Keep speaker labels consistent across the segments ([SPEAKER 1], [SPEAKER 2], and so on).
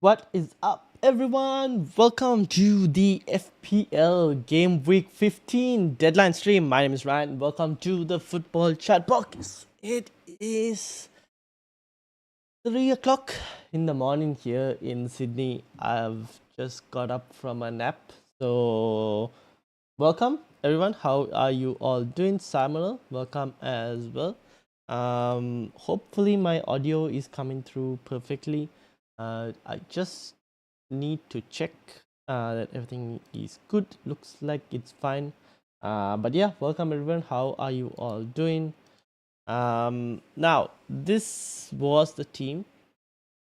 [SPEAKER 1] What is up, everyone? Welcome to the FPL Game Week 15 deadline stream. My name is Ryan. Welcome to the football chat box. It is 3 o'clock in the morning here in Sydney. I've just got up from a nap. So, welcome, everyone. How are you all doing? Samuel, welcome as well. Hopefully, my audio is coming through perfectly. I just need to check that everything is good. Looks like it's fine. But yeah, welcome everyone. How are you all doing? Now this was the team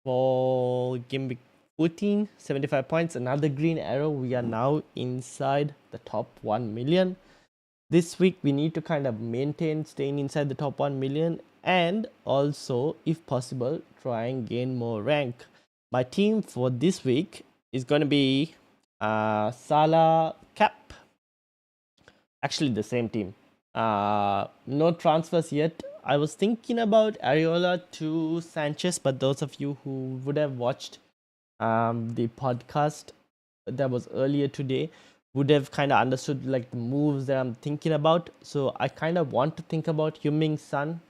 [SPEAKER 1] for game week 14, 75 points, another green arrow. We are now inside the top 1 million. This week we need to kind of maintain staying inside the top 1 million and also, if possible, try and gain more rank. My team for this week is going to be Salah, Cap. Actually, the same team. No transfers yet. I was thinking about Areola to Sanchez, but those of you who would have watched the podcast that was earlier today would have kind of understood like the moves that I'm thinking about. So I kind of want to think about Heung-min Son,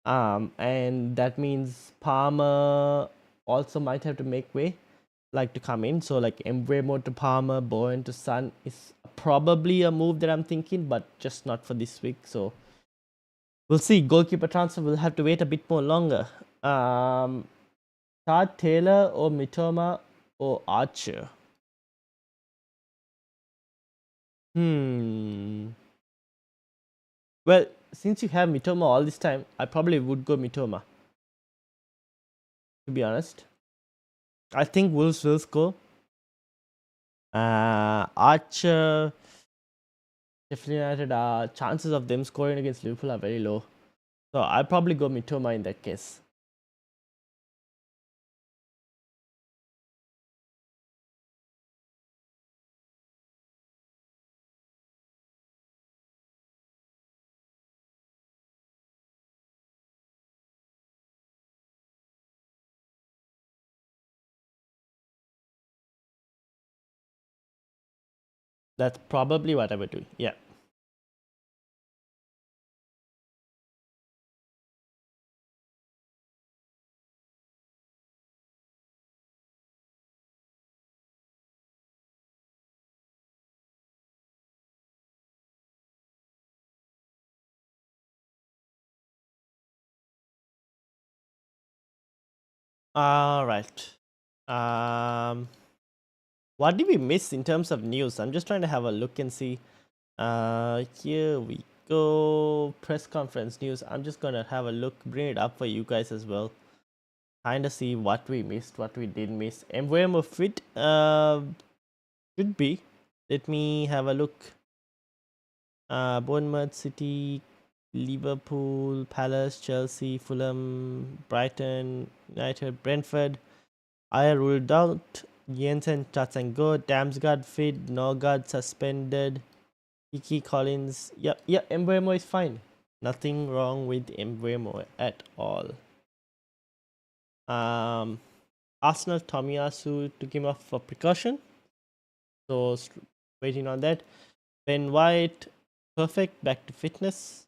[SPEAKER 1] and that means Palmer also might have to make way, like to come in. So like Mbeumo to Palmer, Bowen to Son is probably a move that I'm thinking, but just not for this week. So we'll see. Goalkeeper transfer will have to wait a bit more longer. Todd Taylor or Mitoma or Archer? Well, since you have Mitoma all this time, I probably would go Mitoma. To be honest, I think Wolves will score. Archer, Sheffield United, chances of them scoring against Liverpool are very low. So I'll probably go Mitoma in that case. That's probably what I would do. Yeah. All right. What did we miss in terms of news? I'm just trying to have a look and see. Here we go. Press conference news. I'm just gonna have a look, bring it up for you guys as well. Kinda see what we missed, what we did miss. Mbeumo fit. Should be. Let me have a look. Bournemouth, City, Liverpool, Palace, Chelsea, Fulham, Brighton, United, Brentford. I ruled out. Jensen touch and go. Damsgaard fit. Norgard suspended. Kiki Collins. Yep, Mbeumo is fine. Nothing wrong with Mbeumo at all. Arsenal Tomiyasu took him off for precaution. So waiting on that. Ben White, perfect, back to fitness.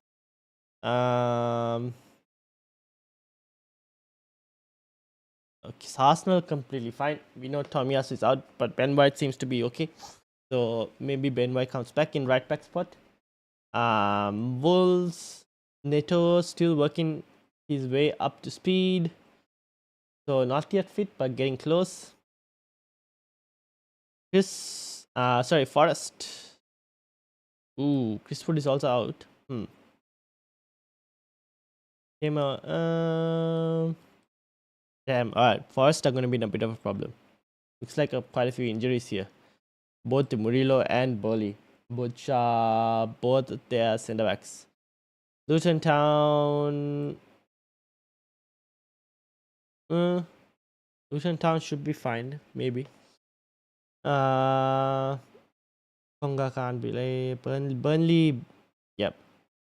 [SPEAKER 1] Okay, so Arsenal completely fine. We know Tomiyasu is out, but Ben White seems to be okay. So maybe Ben White comes back in right back spot. Wolves, Neto still working his way up to speed. So not yet fit, but getting close. Forest. Ooh, Chris Wood is also out. Came out. Damn. Alright, Forest are going to be in a bit of a problem. Looks like quite a few injuries here. Both Murillo and Burley. Both their centre backs. Luton Town. Luton Town should be fine, maybe. Tonga can't be late. Burnley. Yep.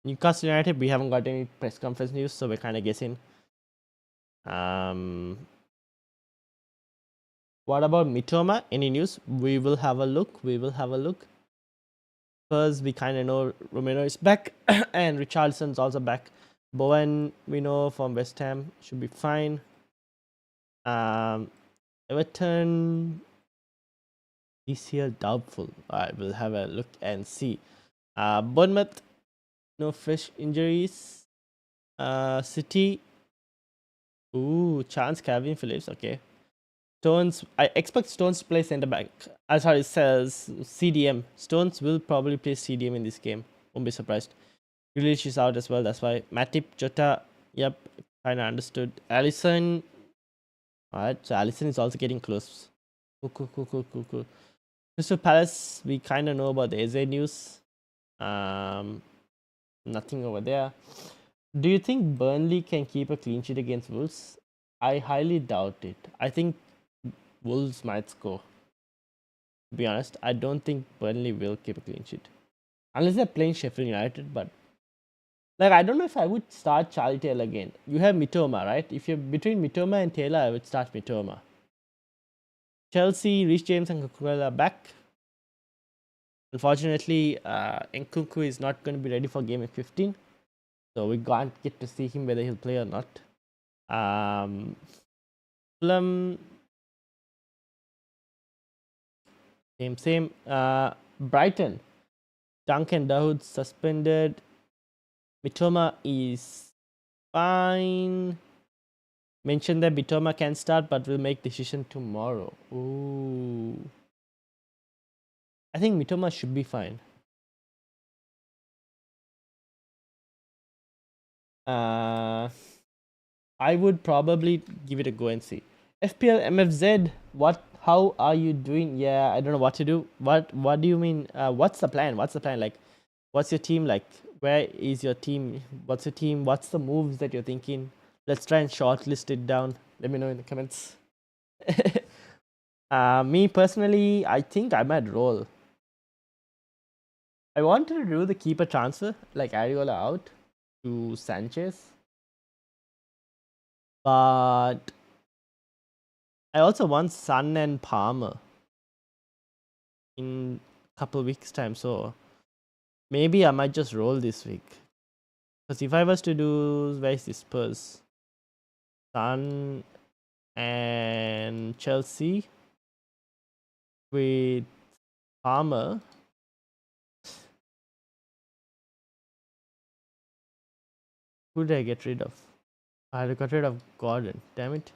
[SPEAKER 1] Newcastle United, we haven't got any press conference news, so we're kind of guessing. What about Mitoma? Any news? We will have a look. We will have a look. Because we kind of know Romero is back and Richardson's also back. Bowen, we know from West Ham, should be fine. Everton this year doubtful. I will have a look and see. Bournemouth, no fresh injuries. City, ooh, chance Calvin Phillips. Okay. Stones, I expect Stones to play centre back. Sorry, it says CDM. Stones will probably play CDM in this game. Won't be surprised. Grealish is out as well. That's why Matip, Jota. Yep, kind of understood. Allison. Alright, so Allison is also getting close. Cool. Crystal Palace, we kind of know about the Eze news. Nothing over there. Do you think Burnley can keep a clean sheet against Wolves? I highly doubt it. I think Wolves might score. To be honest, I don't think Burnley will keep a clean sheet. Unless they're playing Sheffield United, but like I don't know if I would start Charlie Taylor again. You have Mitoma, right? If you're between Mitoma and Taylor, I would start Mitoma. Chelsea, Reece James and Cucurella are back. Unfortunately, Nkunku is not going to be ready for game 15. So we can't get to see him whether he'll play or not. Fulham, same. Brighton, Duncan Dahoud suspended. Mitoma is fine. Mentioned that Mitoma can start, but will make decision tomorrow. Ooh. I think Mitoma should be fine. I would probably give it a go and see. FPL MFZ, how are you doing? Yeah, I don't know what to do. What do you mean? What's the plan? Like, what's your team like? Where is your team? What's your team? What's the moves that you're thinking? Let's try and shortlist it down. Let me know in the comments. Me personally, I think I might roll. I wanted to do the keeper transfer, like Ariola out to Sanchez. But I also want Son and Palmer in a couple weeks time, so maybe I might just roll this week. Because if I was to do, where's this Spurs? Son and Chelsea with Palmer. Who did I get rid of? I got rid of Gordon. Damn it.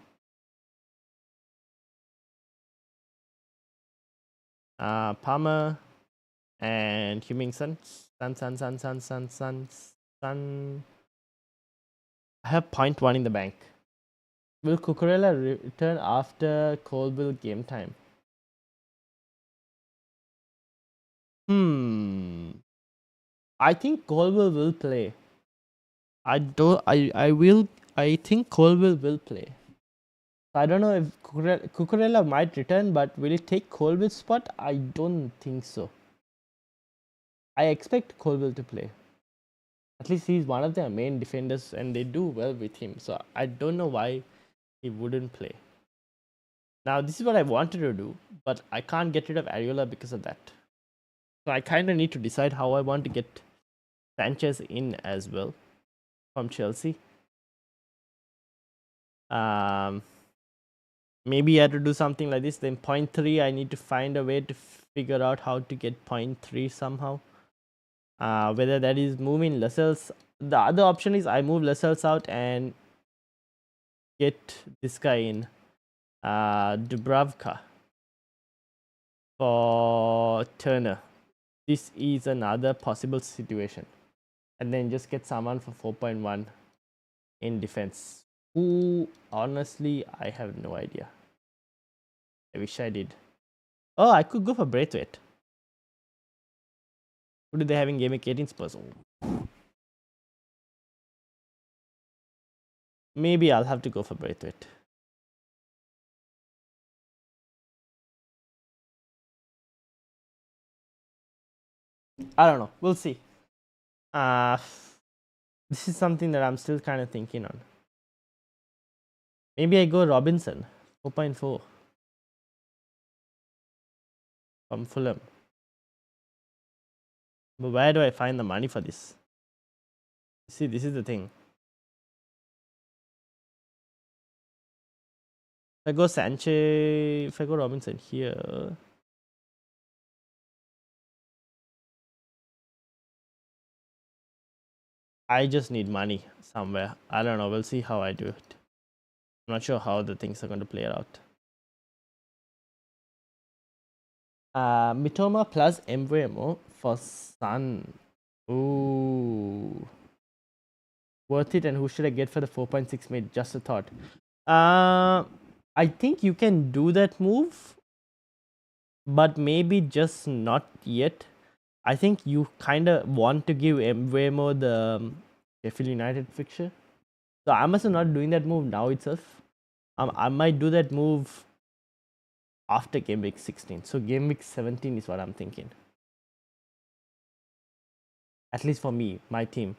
[SPEAKER 1] Palmer and Hummingson. Son. I have 0.1 in the bank. Will Cucurella return after Colville game time? I think Colville will play. I think Colville will play. I don't know if Cucurella might return, but will it take Colville's spot? I don't think so. I expect Colville to play. At least he's one of their main defenders and they do well with him. So I don't know why he wouldn't play. Now, this is what I wanted to do, but I can't get rid of Ariola because of that. So I kind of need to decide how I want to get Sanchez in as well from Chelsea. Maybe I have to do something like this. Then 0.3, I need to find a way to figure out how to get 0.3 somehow. Whether that is moving Lascelles. The other option is I move Lascelles out and get this guy in. Dubravka for Turner. This is another possible situation. And then just get someone for 4.1 in defense. Who, honestly, I have no idea. I wish I did. Oh, I could go for Braithwaite. Who do they have in game week 18 Spurs? Maybe I'll have to go for Braithwaite. I don't know. We'll see. This is something that I'm still kind of thinking on. Maybe I go Robinson, 4.4. from Fulham. But where do I find the money for this? See, this is the thing. If I go Sanchez, if I go Robinson here, I just need money somewhere. I don't know. We'll see how I do it. I'm not sure how the things are going to play out. Mitoma plus Mbeumo for Sun. Ooh. Worth it, and who should I get for the 4.6 mid? Just a thought. I think you can do that move, but maybe just not yet. I think you kind of want to give Mbeumo the Sheffield United fixture. So I'm also not doing that move now itself. I might do that move after game week 16. So game week 17 is what I'm thinking. At least for me, my team.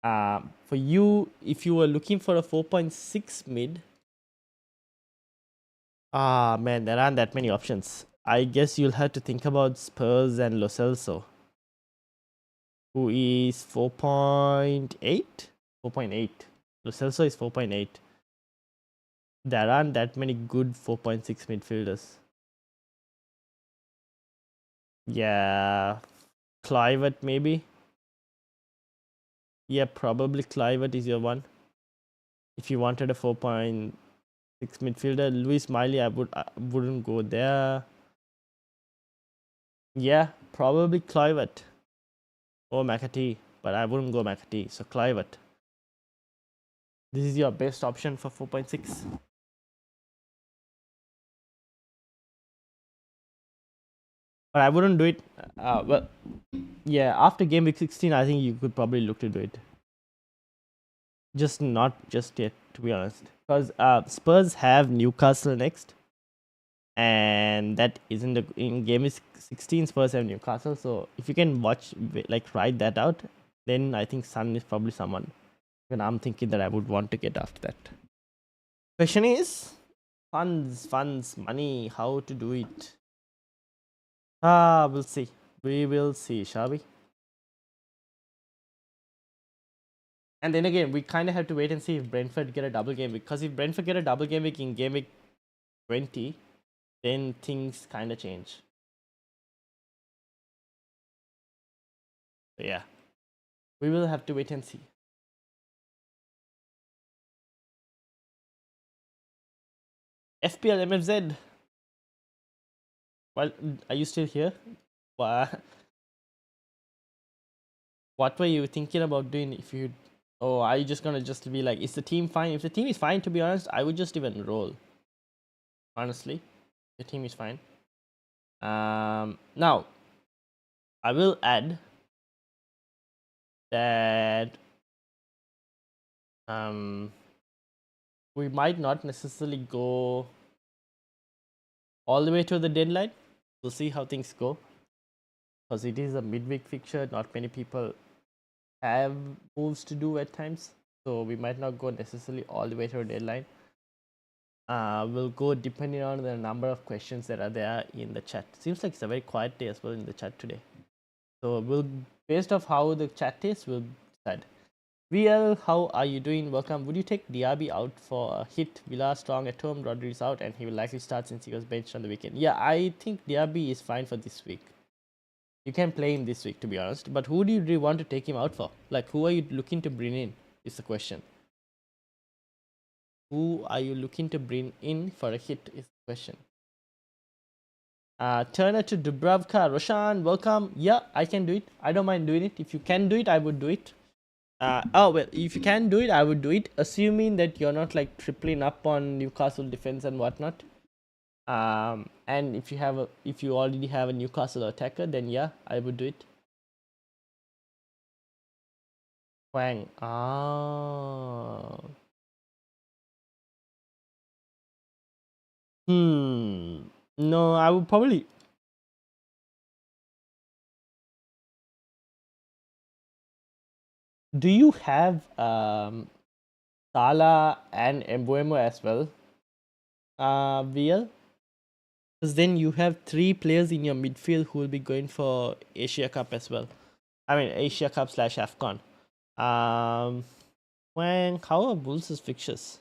[SPEAKER 1] For you, if you were looking for a 4.6 mid, man, there aren't that many options. I guess you'll have to think about Spurs and Lo Celso, who is 4.8? 4.8. Lo Celso is 4.8. There aren't that many good 4.6 midfielders. Yeah, Clivert maybe. Yeah, probably Clivert is your one. If you wanted a 4.6 midfielder, Luis Miley, I wouldn't go there. Yeah, probably Clivert or McAtee, but I wouldn't go McAtee. So Clivert. This is your best option for 4.6. But I wouldn't do it. Well, yeah, after game week 16, I think you could probably look to do it. Just not just yet, to be honest. Because Spurs have Newcastle next. And that isn't in game week 16. Spurs have Newcastle. So if you can ride that out, then I think Sun is probably someone. And I'm thinking that I would want to get after that. Question is funds, money, how to do it. We'll see. We will see, shall we? And then again, we kind of have to wait and see if Brentford get a double game week. Because if Brentford get a double game week in game week 20, then things kind of change. So yeah, we will have to wait and see. FPL MFZ. Well, are you still here? What were you thinking about doing if you... Oh, are you just gonna just be like, is the team fine? If the team is fine, to be honest, I would just even roll. Honestly, the team is fine. Now, I will add that we might not necessarily go all the way to the deadline. We'll see how things go. Because it is a midweek fixture, not many people have moves to do at times. So we might not go necessarily all the way to a deadline. We'll go depending on the number of questions that are there in the chat. Seems like it's a very quiet day as well in the chat today. So we'll, based off how the chat is, we'll decide. VL, how are you doing? Welcome. Would you take Diaby out for a hit? Villa strong at home, Rodri is out, and he will likely start since he was benched on the weekend. Yeah, I think Diaby is fine for this week. You can play him this week, to be honest. But who do you really want to take him out for? Like, who are you looking to bring in? Is the question. Who are you looking to bring in for a hit? Is the question. Turner to Dubravka. Roshan, welcome. Yeah, I can do it. I don't mind doing it. If you can do it, I would do it. Well, if you can do it, I would do it, assuming that you're not like tripling up on Newcastle defense and whatnot. And if you already have a Newcastle attacker, then yeah, I would do it. Wang. No, I would probably. Do you have Salah and Mbeumo as well? VL? Because then you have 3 players in your midfield who will be going for Asia Cup as well. I mean Asia Cup / AFCON. How are Bulls' fixtures?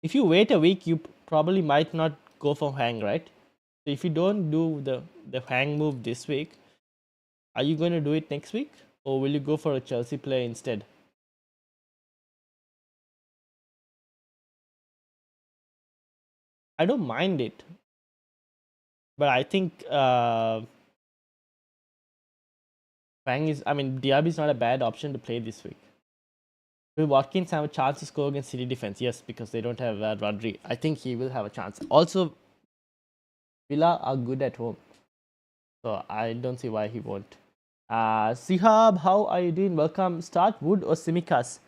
[SPEAKER 1] If you wait a week, you probably might not go for hang, right? So if you don't do the hang move this week, are you going to do it next week, or will you go for a Chelsea player instead? I don't mind it, but I think Hang is. I mean, Diaby is not a bad option to play this week. Will Watkins have a chance to score against City defense? Yes, because they don't have Rodri. I think he will have a chance. Also, Villa are good at home, so I don't see why he won't. Sihab, how are you doing? Welcome. Start Wood or Simikas?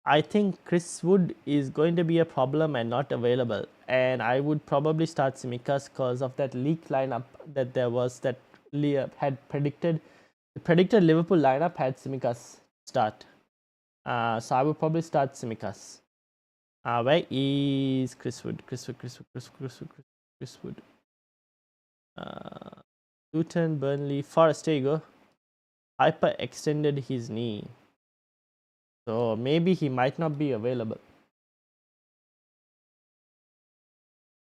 [SPEAKER 1] I think Chris Wood is going to be a problem and not available. And I would probably start Simikas because of that leak lineup that there was that had predicted. The predicted Liverpool lineup had Simikas start. So I would probably start Simikas. Where is Chris Wood? Chris Wood. Luton, Burnley, Forest. There you go. Hyper extended his knee. So maybe he might not be available.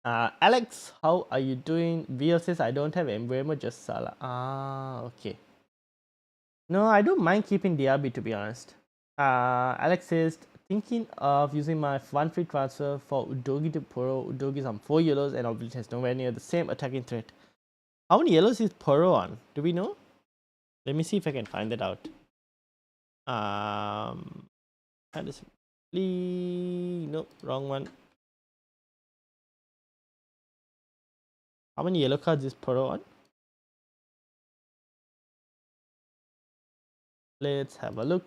[SPEAKER 1] Alex, how are you doing? VL says I don't have Mbeumo, just Salah. Okay. No, I don't mind keeping Diaby, to be honest. Alex says thinking of using my one free transfer for Udogi to Poro. Udogi is on 4 yellows and obviously has nowhere near the same attacking threat. How many yellows is Poro on? Do we know? Let me see if I can find that out. Nope, wrong one. How many yellow cards is Poro on? Let's have a look.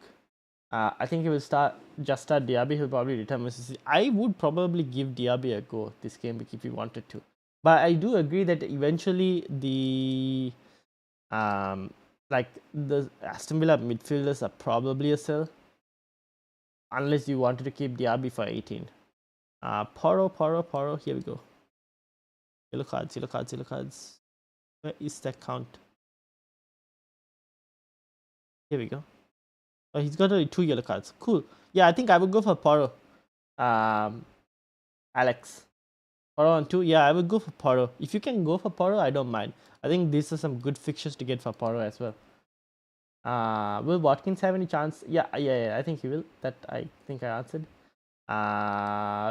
[SPEAKER 1] I think he will start Diaby. He'll probably return Mrs. I would probably give Diaby a go this game if he wanted to. But I do agree that eventually the the Aston Villa midfielders are probably a sell. Unless you wanted to keep Diaby for 18. Poro. Here we go. Yellow cards. Where is that count? Here we go. Oh, he's got only 2 yellow cards. Cool. Yeah, I think I would go for Poro. Alex. Poro on 2. Yeah, I would go for Poro. If you can go for Poro, I don't mind. I think these are some good fixtures to get for Poro as well. Will Watkins have any chance? Yeah, I think he will. That I think I answered.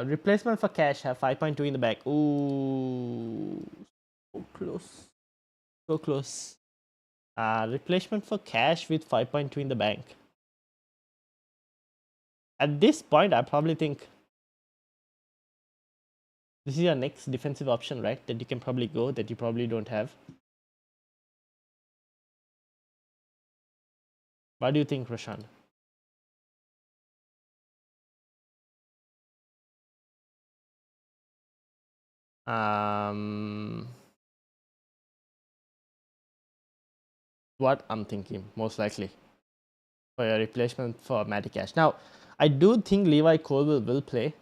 [SPEAKER 1] Replacement for cash have 5.2 in the back. Ooh, so close. Replacement for cash with 5.2 in the bank. At this point, I probably think this is your next defensive option, right? That you can probably go, that you probably don't have. What do you think, Roshan? What I'm thinking, most likely, for your replacement for Matty Cash. Now, I do think Levi Colwill will play.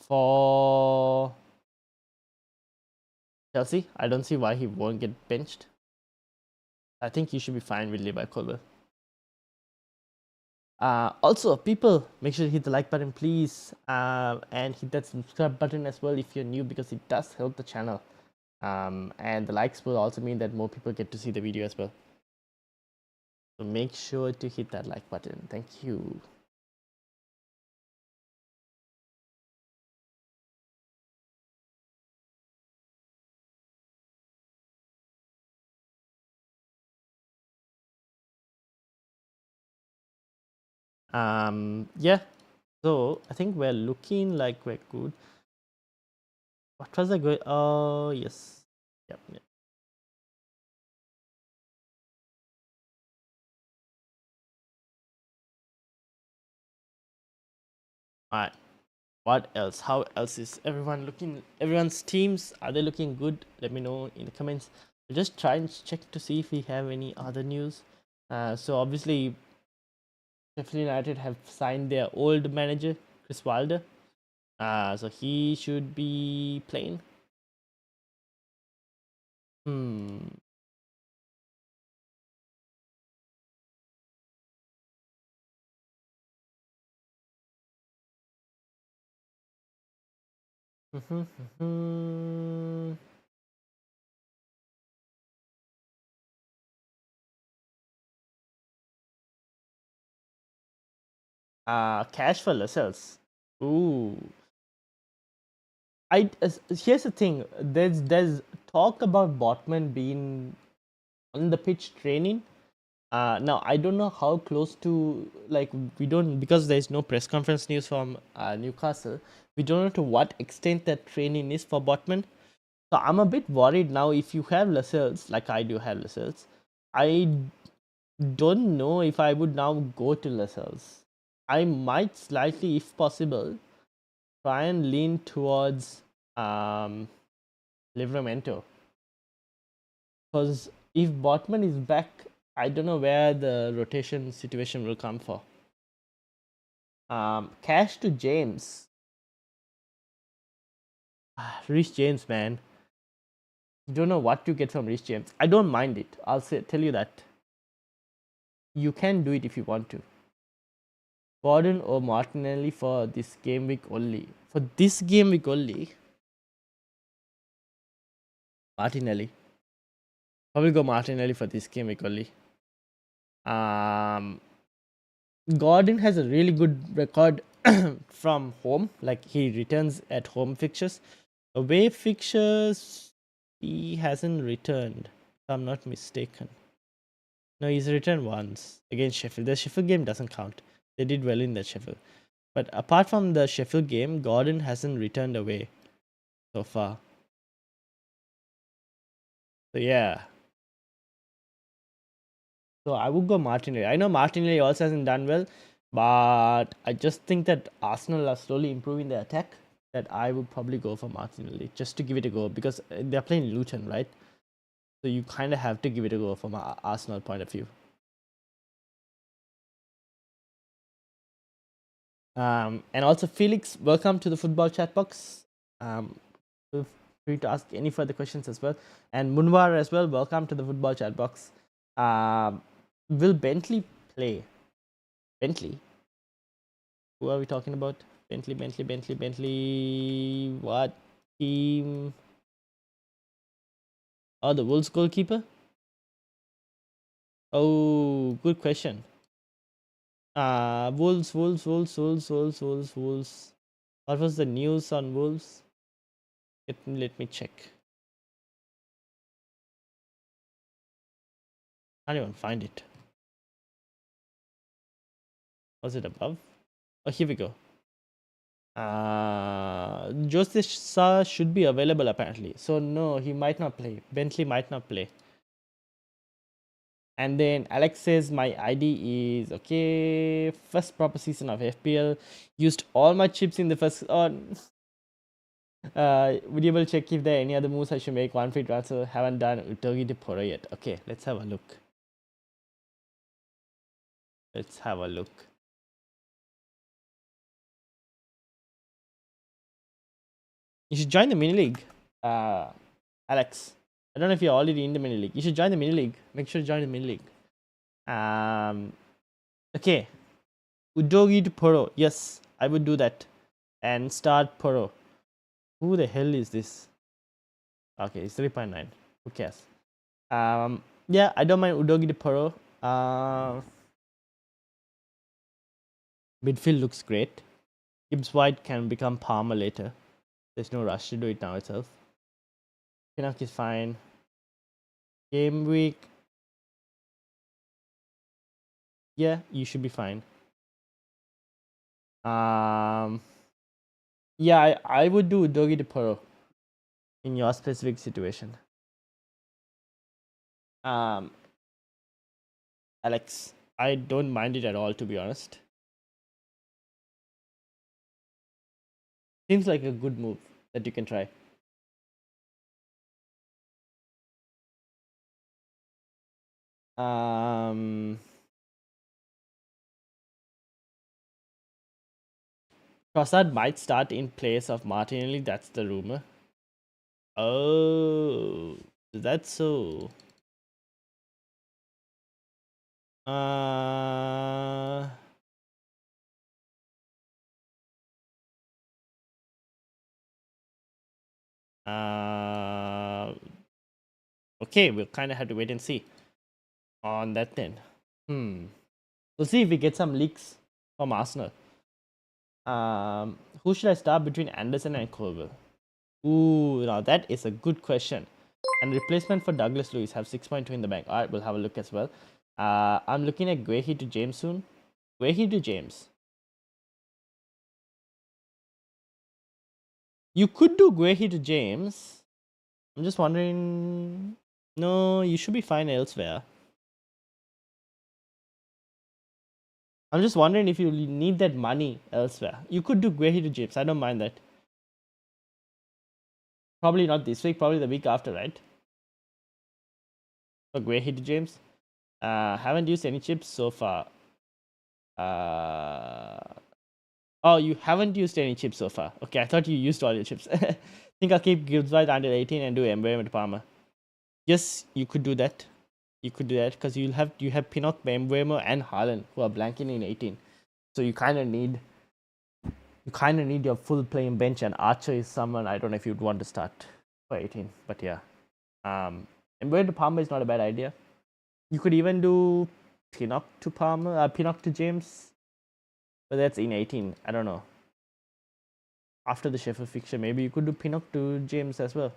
[SPEAKER 1] For Chelsea, I don't see why he won't get benched. I think you should be fine with Levi Colwill. Also, people, make sure to hit the like button, please, and hit that subscribe button as well if you're new, because it does help the channel. And the likes will also mean that more people get to see the video as well. So make sure to hit that like button. Thank you. Yeah, so I think we're looking like we're good. What was I going? Oh, yes. Yep. All right. What else? How else is everyone looking? Everyone's teams, are they looking good? Let me know in the comments. I'll just try and check to see if we have any other news. So obviously, Sheffield United have signed their old manager, Chris Wilder. So he should be playing. Hmm. Cash for Lascelles. Ooh. Here's the thing. There's talk about Botman being on the pitch training. Now I don't know how close to, like, we don't, because there's no press conference news from Newcastle. We don't know to what extent that training is for Botman. So I'm a bit worried now. If you have Lascelles, like I do have Lascelles, I don't know if I would now go to Lascelles. I might slightly, if possible, try and lean towards Livramento. Because if Botman is back, I don't know where the rotation situation will come for. Cash to James. Reece James, man. You don't know what to get from Reece James. I don't mind it. Tell you that. You can do it if you want to. Gordon or Martinelli for this game week only. For this game week only, Martinelli. I will go Martinelli for this game week only. Um, Gordon has a really good record from home. Like, he returns at home fixtures. Away fixtures, he hasn't returned, if I'm not mistaken. No, he's returned once against Sheffield. The Sheffield game doesn't count. They did well in that Sheffield. But apart from the Sheffield game, Gordon hasn't returned away so far. So yeah. So I would go Martinelli. I know Martinelli also hasn't done well, but I just think that Arsenal are slowly improving their attack. That I would probably go for Martinelli just to give it a go, because they're playing Luton, right? So you kind of have to give it a go from an Arsenal point of view. And also, Felix, welcome to the football chat box. Feel free to ask any further questions as well. And Munwar as well, welcome to the football chat box. Will Bentley play? Bentley? Who are we talking about? Bentley. What team? Oh, the Wolves goalkeeper? Oh, good question. Wolves. What was the news on Wolves? Let me check. Can't even find it. Was it above? Oh, here we go. Jose Sa should be available apparently. So no, he might not play. Bentley might not play. And then Alex says my ID is okay. First proper season of FPL. Used all my chips in the first. Would you able to check if there are any other moves I should make? One free transfer. Haven't done Utogi to Poro yet. Okay, let's have a look. You should join the mini league, Alex. I don't know if you're already in the mini league. You should join the mini league. Make sure to join the mini league. Okay. Udogi to Poro. Yes, I would do that. And start Poro. Who the hell is this? Okay, it's 3.9. Who cares? Yeah, I don't mind Udogi to Poro. Midfield looks great. Gibbs White can become Palmer later. There's no rush to do it now itself. Pinnock is fine. Game week. Yeah, you should be fine. Yeah, I would do Udogi to Poro in your specific situation. Alex, I don't mind it at all, to be honest. Seems like a good move that you can try. Trossard might start in place of Martinelli. That's the rumor. Oh, that's so. Uh, uh, okay, we'll kind of have to wait and see on that then. We'll see if we get some leaks from Arsenal. Who should I start between Anderson and Colville? Ooh, now that is a good question. And replacement for Douglas Lewis have 6.2 in the bank. Alright, we'll have a look as well. I'm looking at Guehi to James soon. Guehi to James. You could do Guehi to James. I'm just wondering. No, you should be fine elsewhere. I'm just wondering if you need that money elsewhere. You could do Guehi to James. I don't mind that. Probably not this week. Probably the week after, right? For Guehi to James. Haven't used any chips so far. Oh, you haven't used any chips so far. Okay, I thought you used all your chips. I think I'll keep Gibbs White under 18 and do Mbeumo to Palmer. Yes, you could do that. You could do that because you have Pinnock, Mbeumo, and Haaland who are blanking in 18. So you kind of need your full playing bench, and Archer is someone I don't know if you'd want to start for 18. But yeah, Mbeumo to Palmer is not a bad idea. You could even do Pinnock to Palmer, Pinnock to James. But that's in 18. I don't know. After the Sheffield fixture, maybe you could do Pinnock to James as well.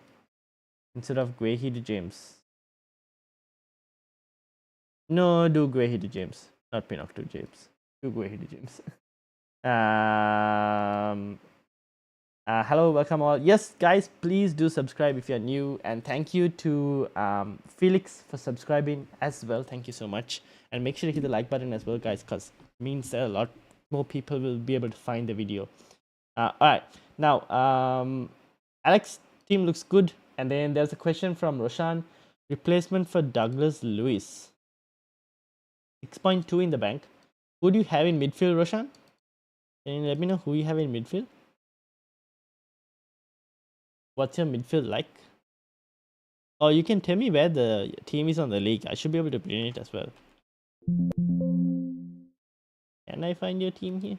[SPEAKER 1] Instead of Guehi to James. No, do Guehi to James. Not Pinnock to James. Do Guehi to James. Hello, welcome all. Yes, guys, please do subscribe if you're new. And thank you to Felix for subscribing as well. Thank you so much. And make sure to hit the like button as well, guys, because it means that a lot more people will be able to find the video. Alright, now Alex team looks good, and then there's a question from Roshan. Replacement for Douglas Lewis. 6.2 in the bank. Who do you have in midfield, Roshan? Can you let me know who you have in midfield? What's your midfield like? Or you can tell me where the team is on the league. I should be able to bring it as well. Can I find your team here?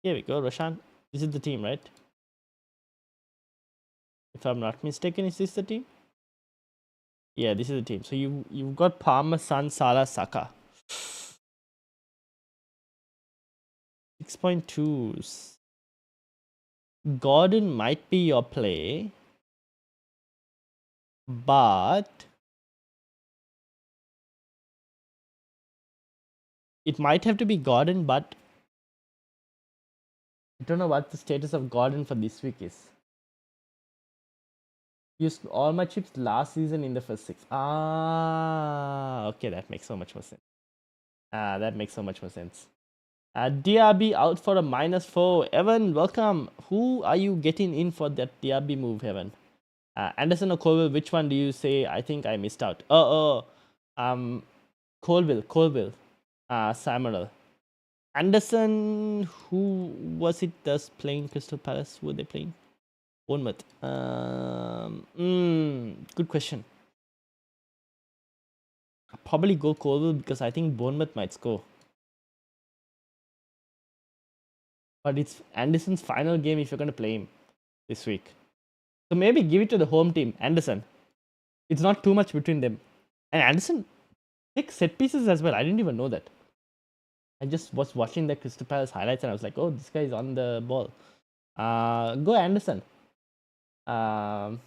[SPEAKER 1] Here we go, Roshan. This is the team, right? If I'm not mistaken, is this the team? Yeah, this is the team. So you've got Palmer, Son, Salah, Saka. 6.2s. Gordon might be your play, but it might have to be Gordon, but I don't know what the status of Gordon for this week is. Used all my chips last season in the first 6. Okay, that makes so much more sense. That makes so much more sense. DRB out for a -4. Evan, welcome. Who are you getting in for that DRB move, Evan? Anderson or Colville, which one do you say? I think I missed out. Colville. Samuel. Anderson, who was it that's playing Crystal Palace? Who were they playing? Bournemouth. Good question. I'll probably go Colville because I think Bournemouth might score. But it's Anderson's final game if you're going to play him this week. So maybe give it to the home team, Anderson. It's not too much between them. And Anderson takes set pieces as well. I didn't even know that. I just was watching the Crystal Palace highlights and I was like, oh, this guy is on the ball. Go Anderson. Go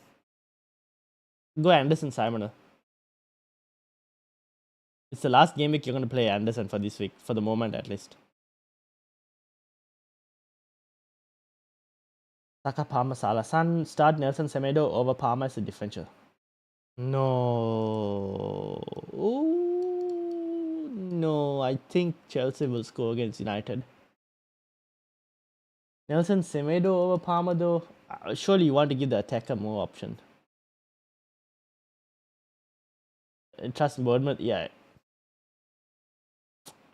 [SPEAKER 1] Anderson, Simon. It's the last game week you're going to play Anderson for this week, for the moment at least. Saka, Palmer, Salah. Son, start Nelson Semedo over Palmer as a differential. No. Ooh, no, I think Chelsea will score against United. Nelson Semedo over Palmer though. Surely you want to give the attacker more option. Trust Bournemouth, yeah.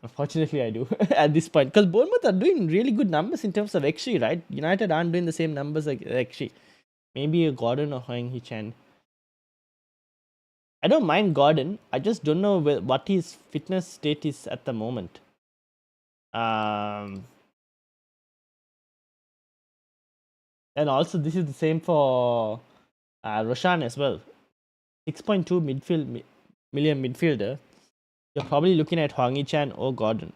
[SPEAKER 1] Unfortunately, I do at this point because Bournemouth are doing really good numbers in terms of XG, right? United aren't doing the same numbers like XG. Maybe a Gordon or Hwang Hee-chan. I don't mind Gordon. I just don't know what his fitness state is at the moment. And also this is the same for Roshan as well. 6.2 million midfielder. You're probably looking at Hwang Hee-chan or Gordon.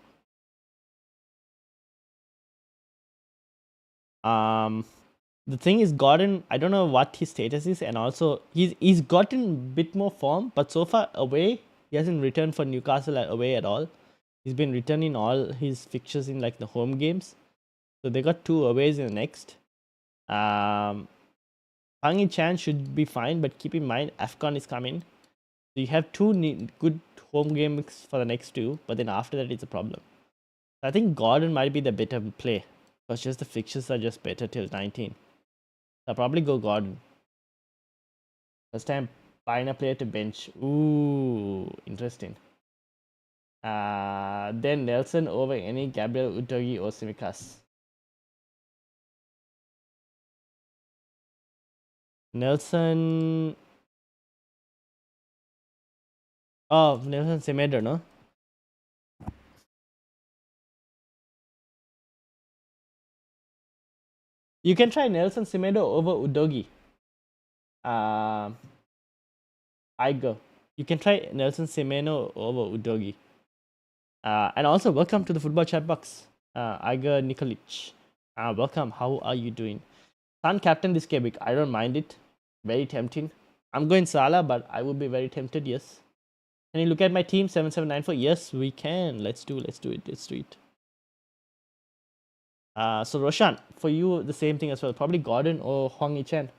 [SPEAKER 1] The thing is, Gordon, I don't know what his status is, and also he's gotten a bit more form, but so far away, he hasn't returned for Newcastle away at all. He's been returning all his fixtures in like the home games, so they got 2 aways in the next. Hwang Hee-chan should be fine, but keep in mind AFCON is coming, so you have 2 good home games for the next 2, but then after that it's a problem. I think Gordon might be the better play, because just the fixtures are just better till 19. I'll probably go Gordon. First time buying a player to bench. Ooh, interesting. Then Nelson over any Gabriel Udogi or Simikas. Nelson. Oh, Nelson Semedo, no? You can try Nelson Semedo over Udogi. I go. You can try Nelson Semedo over Udogi. And also, welcome to the Football Chatbox. Igor Nikolic. Welcome. How are you doing? Sun captain this game week. I don't mind it. Very tempting. I'm going Salah, but I would be very tempted, yes. Can you look at my team? 7794. Yes, we can. Let's do it. So Roshan, for you, the same thing as well. Probably Gordon or Hwang Hee-chan.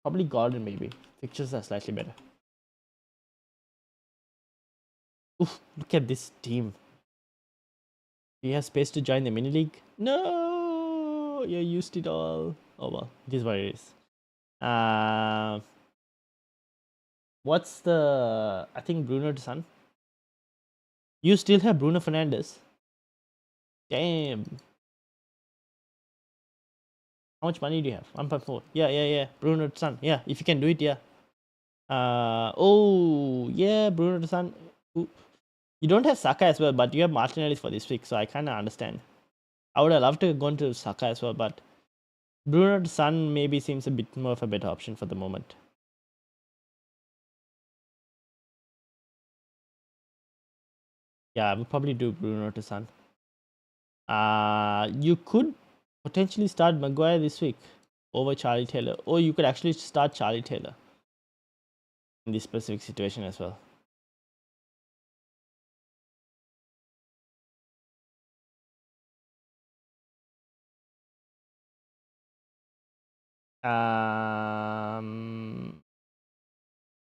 [SPEAKER 1] Probably Gordon, maybe. Pictures are slightly better. Oof, look at this team. Do you have space to join the mini league? No, you used it all. Oh well, it is what it is. What's the? I think Bruno to Son. You still have Bruno Fernandes. Damn. How much money do you have? 1.4. Yeah. Bruno to Son. Yeah, if you can do it, yeah. Oh yeah, Bruno to Son. Ooh. You don't have Saka as well, but you have Martinelli for this week, so I kind of understand. I would have loved to go into Saka as well, but Bruno to Son maybe seems a bit more of a better option for the moment. Yeah, I would probably do Bruno to Son. You could potentially start Maguire this week over Charlie Taylor, or you could actually start Charlie Taylor in this specific situation as well.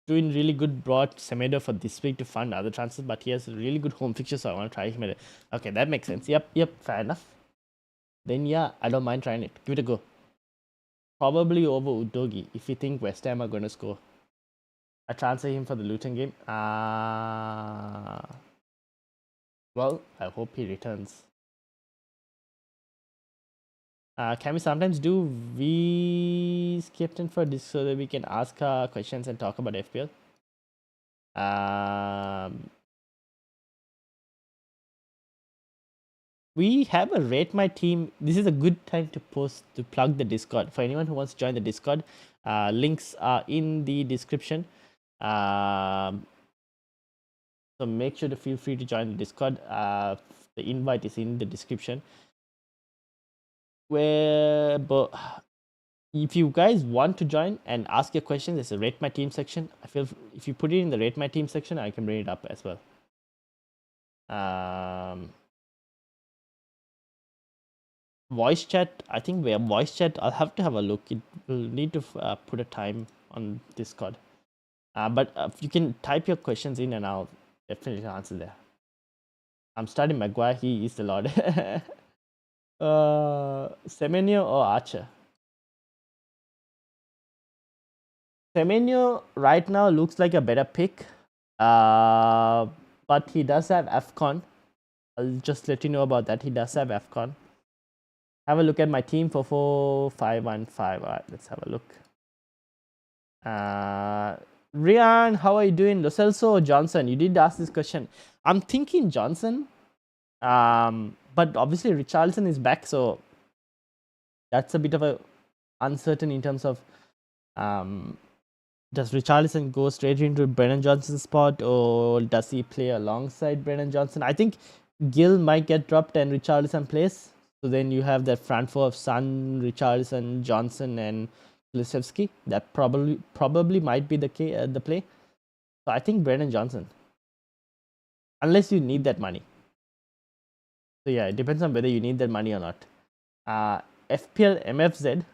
[SPEAKER 1] Doing really good, brought Semedo for this week to fund other transfers, but he has a really good home fixture, so I want to try him. Okay, that makes sense. Yep, fair enough. Then yeah, I don't mind trying it. Give it a go. Probably over Udogi if you think West Ham are going to score. I transfer him for the Luton game. Well, I hope he returns. Can we sometimes do V captain for this so that we can ask questions and talk about FPL? We have a rate my team. This is a good time to plug the Discord. For anyone who wants to join the Discord, links are in the description. So make sure to feel free to join the Discord. The invite is in the description. But if you guys want to join and ask your questions, there's a rate my team section. I feel if you put it in the rate my team section, I can bring it up as well. Voice chat, I think we have voice chat. I'll have to have a look. It will need to put a time on Discord. But you can type your questions in and I'll definitely answer there. I'm starting Maguire. He is the Lord. Semenyo or Archer? Semenyo right now looks like a better pick. But he does have AFCON. I'll just let you know about that. He does have AFCON. Have a look at my team for 4-5-1-5. Alright, let's have a look. Rian, how are you doing? Lo Celso or Johnson? You did ask this question. I'm thinking Johnson. But obviously Richarlison is back, so that's a bit of a uncertain in terms of does Richarlison go straight into Brennan Johnson's spot, or does he play alongside Brennan Johnson? I think Gill might get dropped and Richarlison plays. So then you have that front four of Son, Richarlison, Johnson, and Kulusevski. That probably might be the play. So I think Brennan Johnson, unless you need that money. So yeah, it depends on whether you need that money or not. FPL MFZ.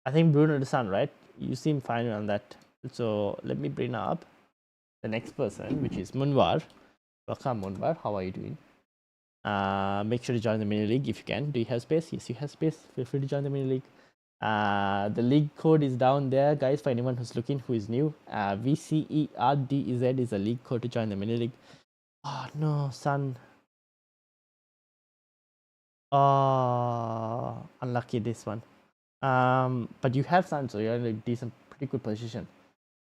[SPEAKER 1] I think Bruno the Sun, right? You seem fine on that. So let me bring up the next person, which is Munwar. Welcome, Munwar. How are you doing? Make sure to join the mini league if you can. Do you have space? Yes, you have space. Feel free to join the mini league. The league code is down there, guys, for anyone who's looking, who is new. vcerdz is a league code to join the mini league. Oh no, son. Oh, unlucky this one. But you have Sun, so you're in a decent, pretty good position.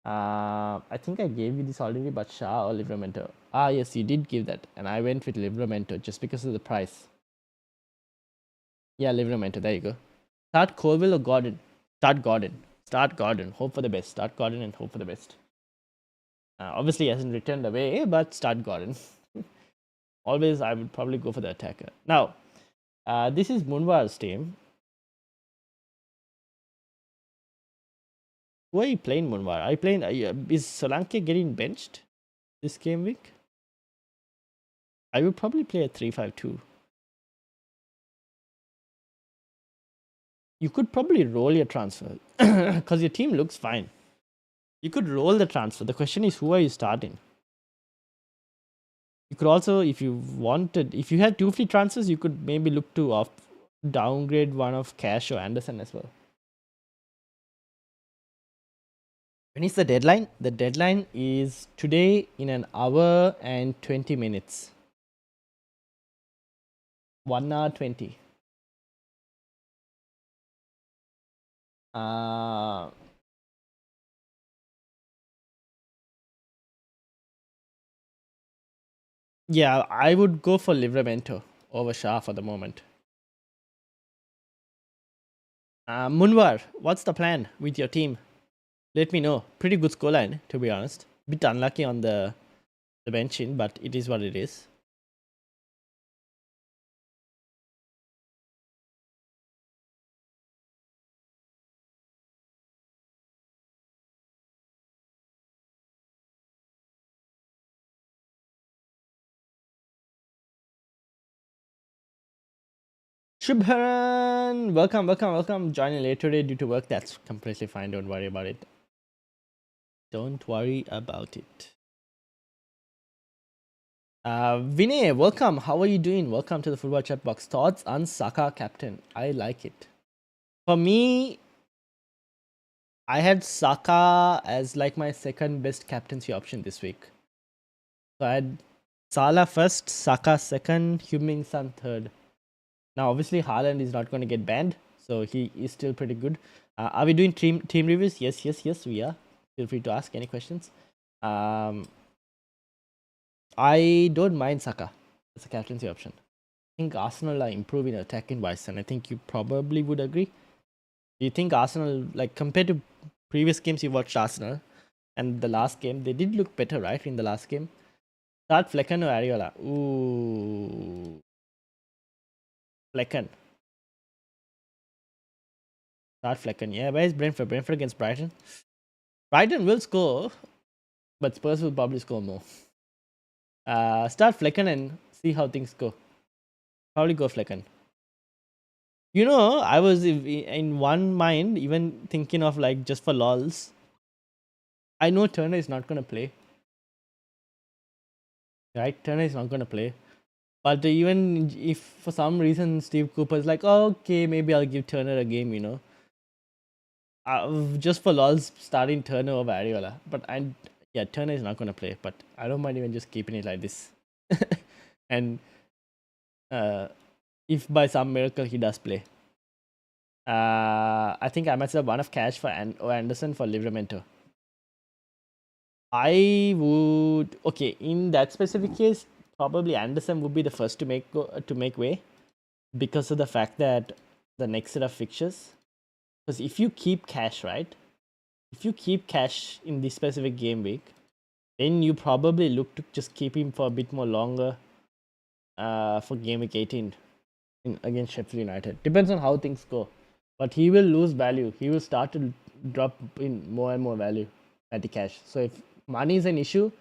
[SPEAKER 1] I think I gave you this already, but Shah or Livramento. Yes, you did give that, and I went with Livramento just because of the price. Yeah, Livramento. There you go. Start Colville or Gordon? Start Gordon. Start Gordon. Hope for the best. Start Gordon and hope for the best. Obviously, he hasn't returned away, but start Gordon. Always, I would probably go for the attacker. Now, this is Munwar's team. Who are you playing, Munwar? Are you playing? Is Solanke getting benched this game week? I would probably play a 3-5-2. You could probably roll your transfer because your team looks fine. You could roll the transfer. The question is, who are you starting? You could also, if you wanted, if you had 2 free transfers, you could maybe look to downgrade one of Cash or Anderson as well. When is the deadline? The deadline is today in an hour and 20 minutes. 1 hour 20. Yeah, I would go for Livramento over Shah for the moment. Munwar, what's the plan with your team? Let me know. Pretty good scoreline, to be honest. Bit unlucky on the benching, but it is what it is. Shubharan, welcome. Joining late today due to work. That's completely fine. Don't worry about it. Don't worry about it. Vinay, welcome. How are you doing? Welcome to the Football Chatbox. Thoughts on Saka captain? I like it. For me, I had Saka as like my second best captaincy option this week. So I had Salah first, Saka second, Heung-min Son third. Now, obviously, Haaland is not going to get banned, so he is still pretty good. Are we doing team reviews? Yes, we are. Feel free to ask any questions. I don't mind Saka as a captaincy option. I think Arsenal are improving attacking wise, and I think you probably would agree. Do you think Arsenal, like compared to previous games you watched Arsenal and the last game, they did look better, right? In the last game, start Flecken or Ariola? Ooh. Flecken. Start Flecken. Yeah, where is Brentford? Brentford against Brighton. Brighton will score, but Spurs will probably score more. Start Flecken and see how things go. Probably go Flecken. You know, I was in one mind, even thinking of like just for lols. I know Turner is not going to play. Right? Turner is not going to play. But even if for some reason Steve Cooper's like, oh, okay, maybe I'll give Turner a game, you know. Just for lols, starting Turner over Ariola. But yeah, Turner is not going to play. But I don't mind even just keeping it like this. And if by some miracle he does play, I think I might have one of cash for Anderson for Livramento. I would, okay, in that specific case, probably Anderson would be the first to make way, because of the fact that the next set of fixtures. Because if you keep cash, right? If you keep cash in this specific game week, then you probably look to just keep him for a bit more longer for game week 18 against Sheffield United. Depends on how things go. But he will lose value. He will start to drop in more and more value at the cash. So if money is an issue,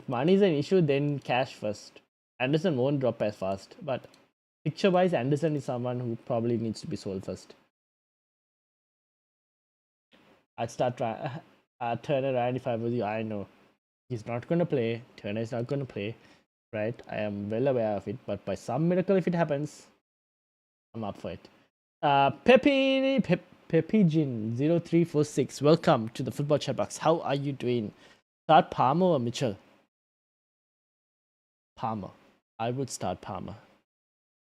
[SPEAKER 1] then cash first. Anderson won't drop as fast. But picture wise, Anderson is someone who probably needs to be sold first. I'd start trying Turner around if I was you. I know he's not going to play. Turner is not going to play. Right? I am well aware of it. But by some miracle, if it happens, I'm up for it. Pepijin0346, welcome to the Football Chatbox. How are you doing? Start Palmer or Mitchell? Palmer. I would start Palmer.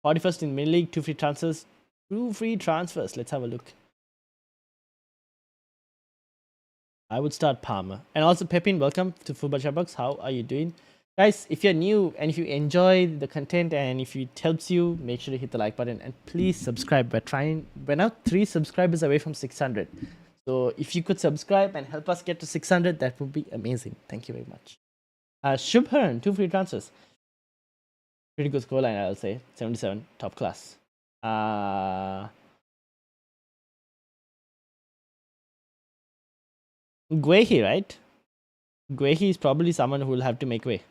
[SPEAKER 1] 41st in Mini League, 2 free transfers. 2 free transfers. Let's have a look. I would start Palmer. And also, Pepin, welcome to Football Chatbox. How are you doing? Guys, if you're new and if you enjoy the content and if it helps you, make sure to hit the like button and please subscribe. We're now 3 subscribers away from 600. So if you could subscribe and help us get to 600, that would be amazing. Thank you very much. Shubharan, 2 free transfers. Pretty good scoreline, I'll say. 77, top class. Guehi, right? Guehi is probably someone who will have to make way.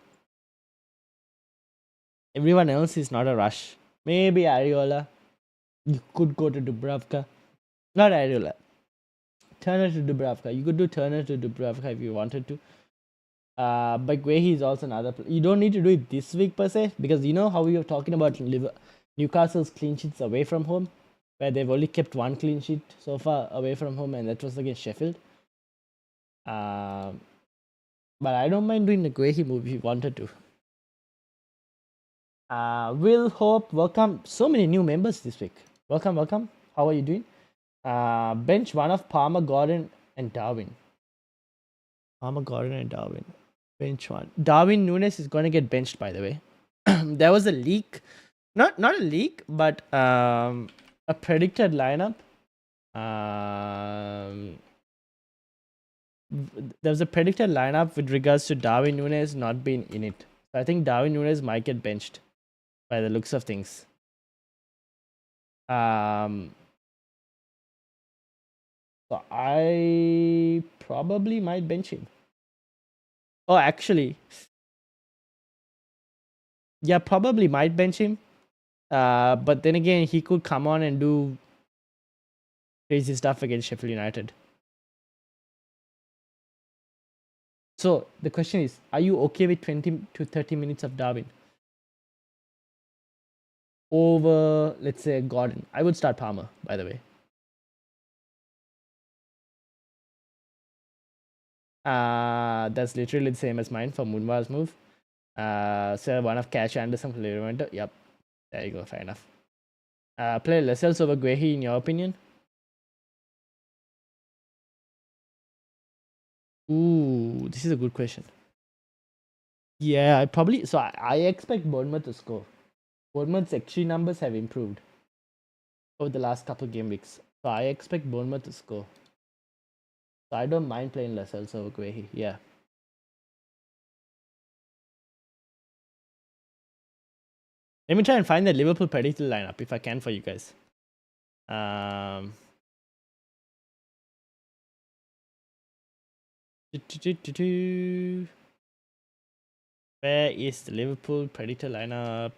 [SPEAKER 1] Everyone else is not a rush. Maybe Ariola. You could go to Dubravka. Not Ariola. Turner to Dubravka. You could do Turner to Dubravka if you wanted to. But Guehi is also another. You don't need to do it this week per se, because you know how we were talking about Newcastle's clean sheets away from home, where they've only kept 1 clean sheet so far away from home, and that was against Sheffield. But I don't mind doing the Guehi move if you wanted to. Will Hope, welcome. So many new members this week. Welcome. How are you doing? Bench one of Palmer, Gordon, and Darwin. Bench one. Darwin Nunes is going to get benched, by the way. There was a leak. Not a leak, but a predicted lineup. There was a predicted lineup with regards to Darwin Nunes not being in it. So I think Darwin Nunes might get benched by the looks of things. So I probably might bench him. Oh, actually, yeah, probably might bench him. But then again, he could come on and do crazy stuff against Sheffield United. So the question is, are you okay with 20 to 30 minutes of Darwin over, let's say, Gordon? I would start Palmer, by the way. That's literally the same as mine for Munwar's move. So one of Cash Anderson for Livramento. Yep, there you go. Fair enough. Play Lascelles over Guehi, in your opinion? Ooh, this is a good question. Yeah, I expect Bournemouth to score. Bournemouth's XG numbers have improved over the last couple game weeks. So I expect Bournemouth to score. So I don't mind playing Lascelles over Guehi. Yeah. Let me try and find the Liverpool predicted lineup if I can for you guys. Where is the Liverpool predicted lineup?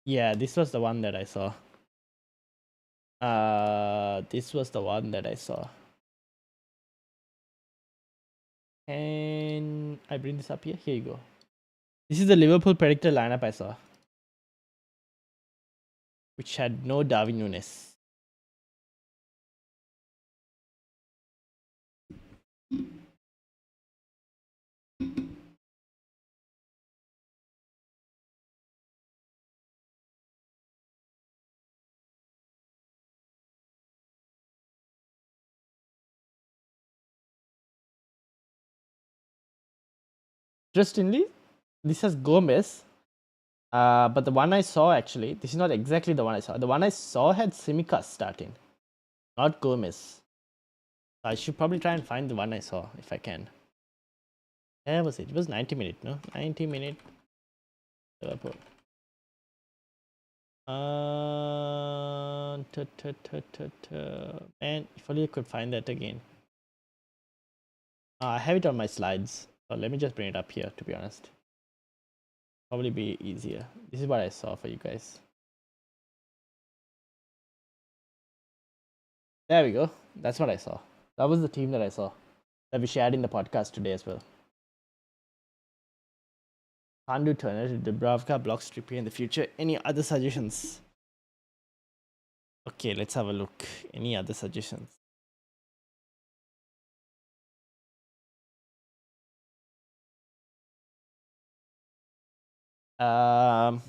[SPEAKER 1] Yeah, this was the one that I saw. And I bring this up here. Here you go. This is the Liverpool predicted lineup I saw. which had no Darwin Nunes. Interestingly, this has Gomez, but the one I saw actually, this is not exactly the one I saw. The one I saw had Simicas starting, not Gomez. I should probably try and find the one I saw if I can. Where was it? It was 90 minute, no? 90 minute Liverpool. Man, if only I could find that again. I have it on my slides. So let me just bring it up here, to be honest. Probably be easier. This is what I saw for you guys. There we go. That's what I saw. That was the team that I saw. That we shared in the podcast today as well. Can't do Turner, Dubravka, blocks Trippier in the future. Any other suggestions? Okay, let's have a look. Any other suggestions? How?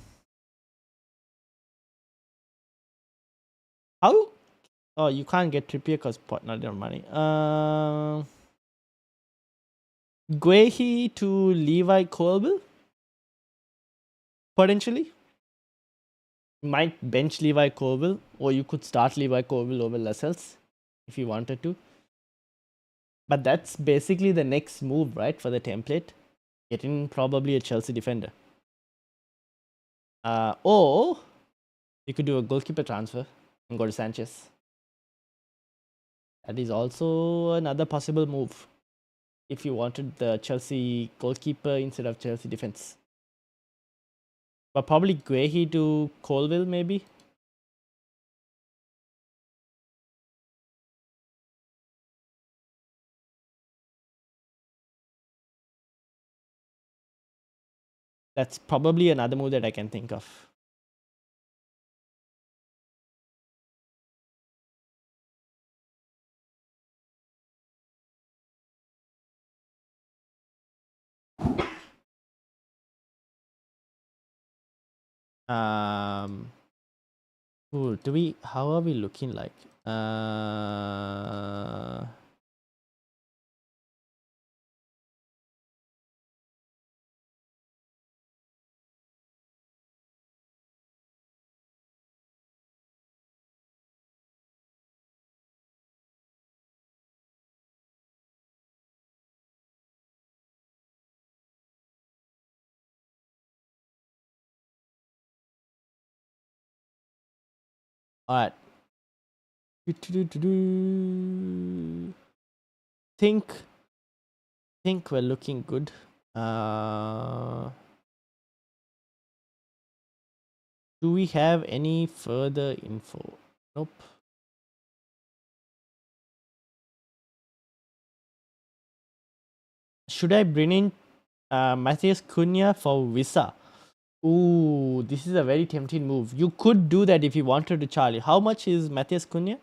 [SPEAKER 1] Oh, you can't get Trippier because not enough money. Guehi to Levi Colville? Potentially. You might bench Levi Colville, or you could start Levi Colville over Lascelles if you wanted to. But that's basically the next move, right, for the template. Getting probably a Chelsea defender. Or you could do a goalkeeper transfer and go to Sanchez. That is also another possible move if you wanted the Chelsea goalkeeper instead of Chelsea defense. But probably Guehi to Colville, maybe. That's probably another move that I can think of. Cool. How are we looking like? All right. Think we're looking good. Do we have any further info? Nope. Should I bring in Matthias Cunha for Visa? Ooh, this is a very tempting move. You could do that if you wanted to, Charlie. How much is Matthias Cunha?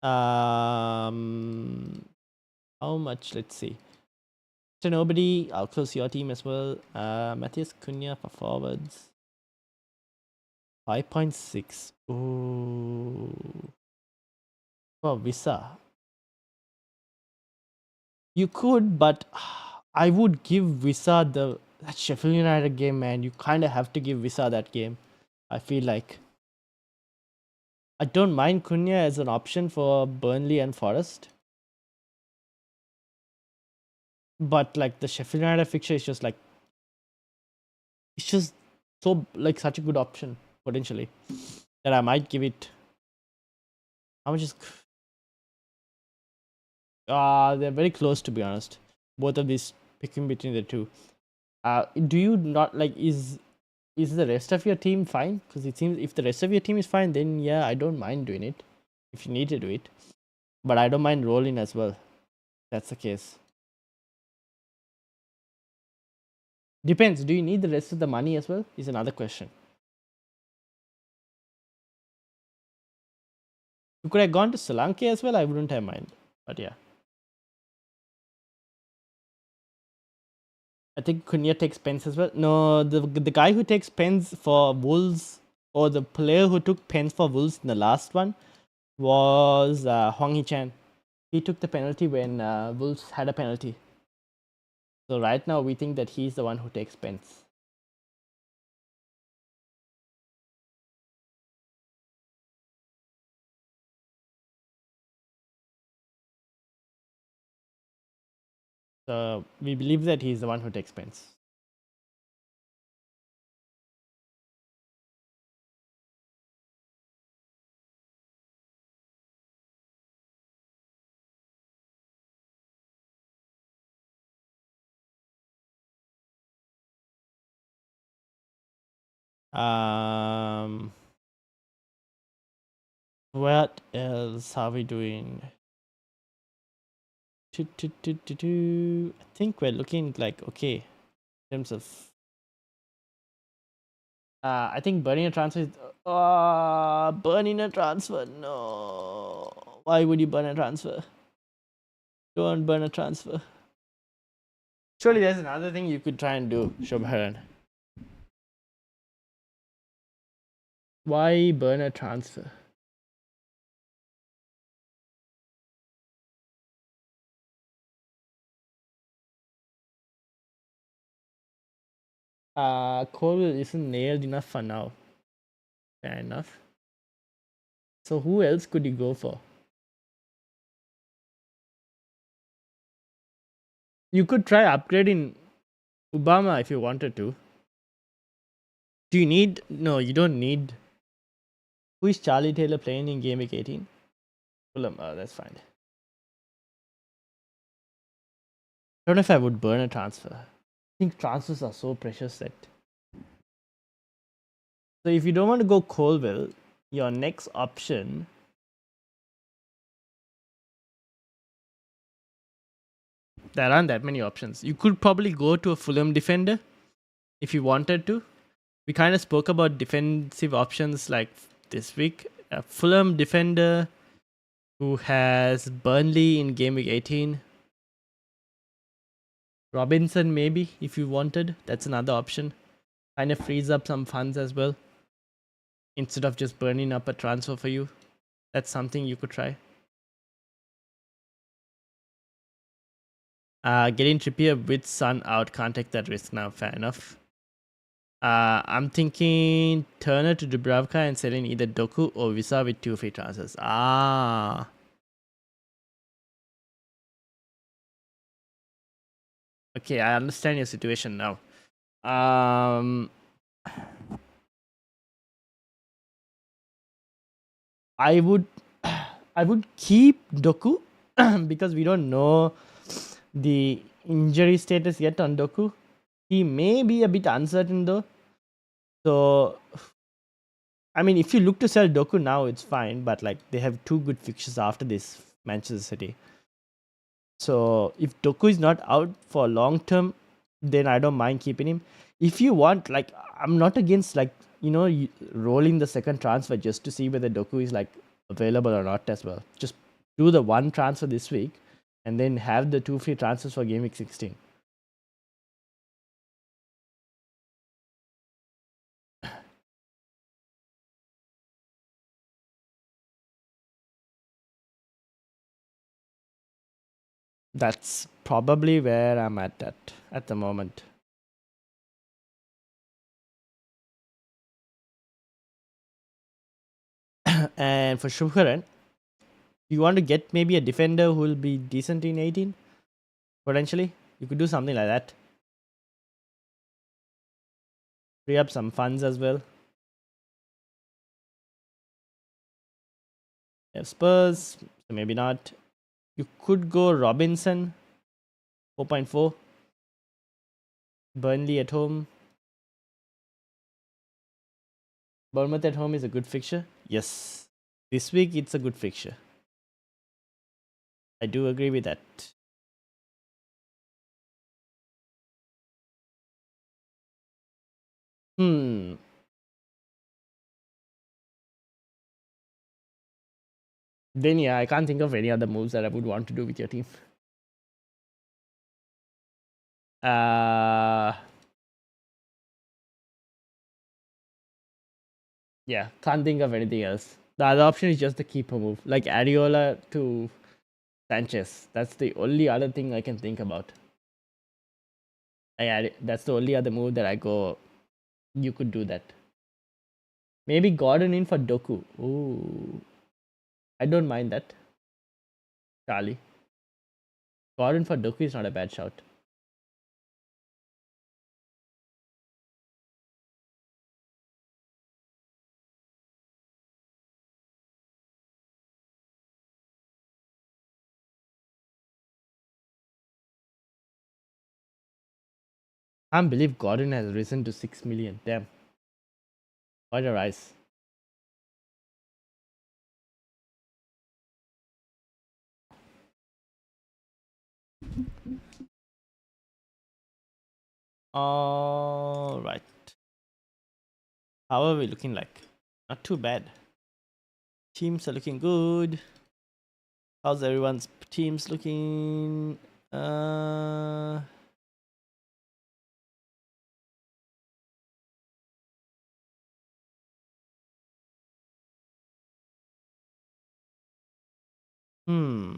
[SPEAKER 1] How much? Let's see. So nobody. I'll close your team as well. Matthias Cunha for forwards. 5.6. Ooh. For Visa. You could, but I would give Visa that Sheffield United game, man. You kind of have to give Visa that game. I feel like. I don't mind Cunha as an option for Burnley and Forest. But like the Sheffield United fixture is just like, it's just so like such a good option potentially that I might give it. How much is? They're very close, to be honest. Both of these, picking between the two. Do you not like, is the rest of your team fine? Because it seems if the rest of your team is fine, then yeah, I don't mind doing it if you need to do it. But I don't mind rolling as well. That's the case. Depends. Do you need the rest of the money as well? Is another question. You could have gone to Solanke as well. I wouldn't have mind. But yeah. I think Cunha takes pens as well. No, the guy who takes pens for Wolves, or the player who took pens for Wolves in the last one, was Hwang Hee-chan. He took the penalty when Wolves had a penalty. So right now we think that he's the one who takes pens. So we believe that he's the one who takes pens. What else are we doing? I think we're looking like okay in terms of. I think burning a transfer is. Burning a transfer. No. Why would you burn a transfer? Don't burn a transfer. Surely there's another thing you could try and do, Shobharan. Why burn a transfer? Cole isn't nailed enough for now. Fair enough. So who else could you go for? You could try upgrading Obama if you wanted to. Do you need? No, you don't need. Who is Charlie Taylor playing in Game Week 18? Fulham. Oh, that's fine. I don't know if I would burn a transfer. I think transfers are so precious that. So if you don't want to go Colwell, your next option. There aren't that many options. You could probably go to a Fulham defender if you wanted to. We kind of spoke about defensive options like this week. A Fulham defender who has Burnley in Game Week 18. Robinson, maybe, if you wanted. That's another option. Kind of frees up some funds as well. Instead of just burning up a transfer for you. That's something you could try. Getting Trippier with Sun out, can't take that risk now. Fair enough. I'm thinking Turner to Dubravka and selling either Doku or Visa with 2 free transfers. Okay, I understand your situation now. I would keep Doku because we don't know the injury status yet on Doku. He may be a bit uncertain though. So I mean, if you look to sell Doku now, it's fine. But like they have 2 good fixtures after this, Manchester City. So if Doku is not out for long term, then I don't mind keeping him. If you want, like, I'm not against like rolling the second transfer just to see whether Doku is like available or not as well. Just do the one transfer this week and then have the 2 free transfers for Game Week 16. That's probably where I'm at the moment. And for Shubharan, you want to get maybe a defender who will be decent in 18 potentially. You could do something like that. Free up some funds as well. You have Spurs, so maybe not. You could go Robinson, 4.4. Burnley at home. Bournemouth at home is a good fixture. Yes. This week it's a good fixture. I do agree with that. Then yeah, I can't think of any other moves that I would want to do with your team. Uh yeah, can't think of anything else. The other option is just the keeper move, like Ariola to Sanchez. That's the only other thing I can think about. That's the only other move that I go. You could do that. Maybe Gordon in for Doku. Ooh, I don't mind that. Charlie. Gordon for Doku is not a bad shout. Can't believe Gordon has risen to 6 million. Damn. Quite a rise. All right. How are we looking like? Not too bad. Teams are looking good. How's everyone's teams looking? Uh, hmm.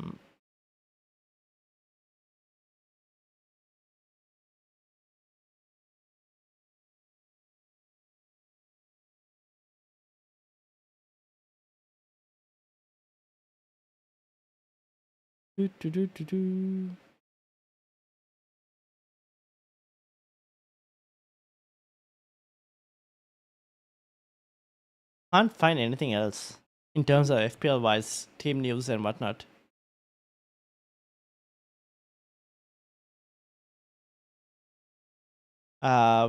[SPEAKER 1] Do, do, do, do, do. Can't find anything else in terms of FPL wise, team news and whatnot.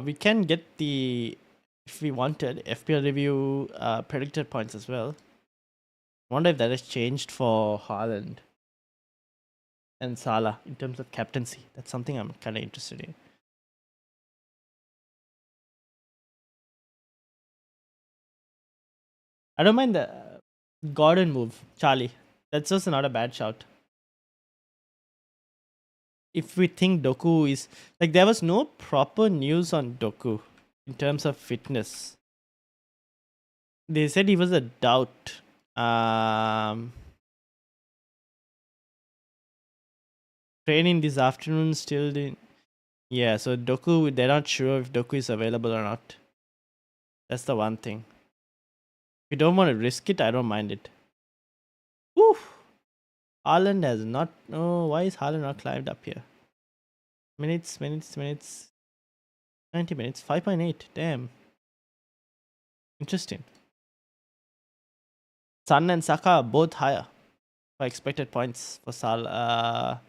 [SPEAKER 1] We can get the, if we wanted, FPL review predicted points as well. Wonder if that has changed for Haaland and Salah in terms of captaincy. That's something I'm kind of interested in. I don't mind the Gordon move, Charlie. That's just not a bad shout. If we think Doku is like, there was no proper news on Doku in terms of fitness. They said he was a doubt. Training this afternoon still didn't. Yeah, so Doku, they're not sure if Doku is available or not. That's the one thing. If you don't want to risk it, I don't mind it. Woo! Haaland has not. Oh, why is Haaland not climbed up here? Minutes. 90 minutes. 5.8. Damn. Interesting. Son and Saka are both higher for expected points for for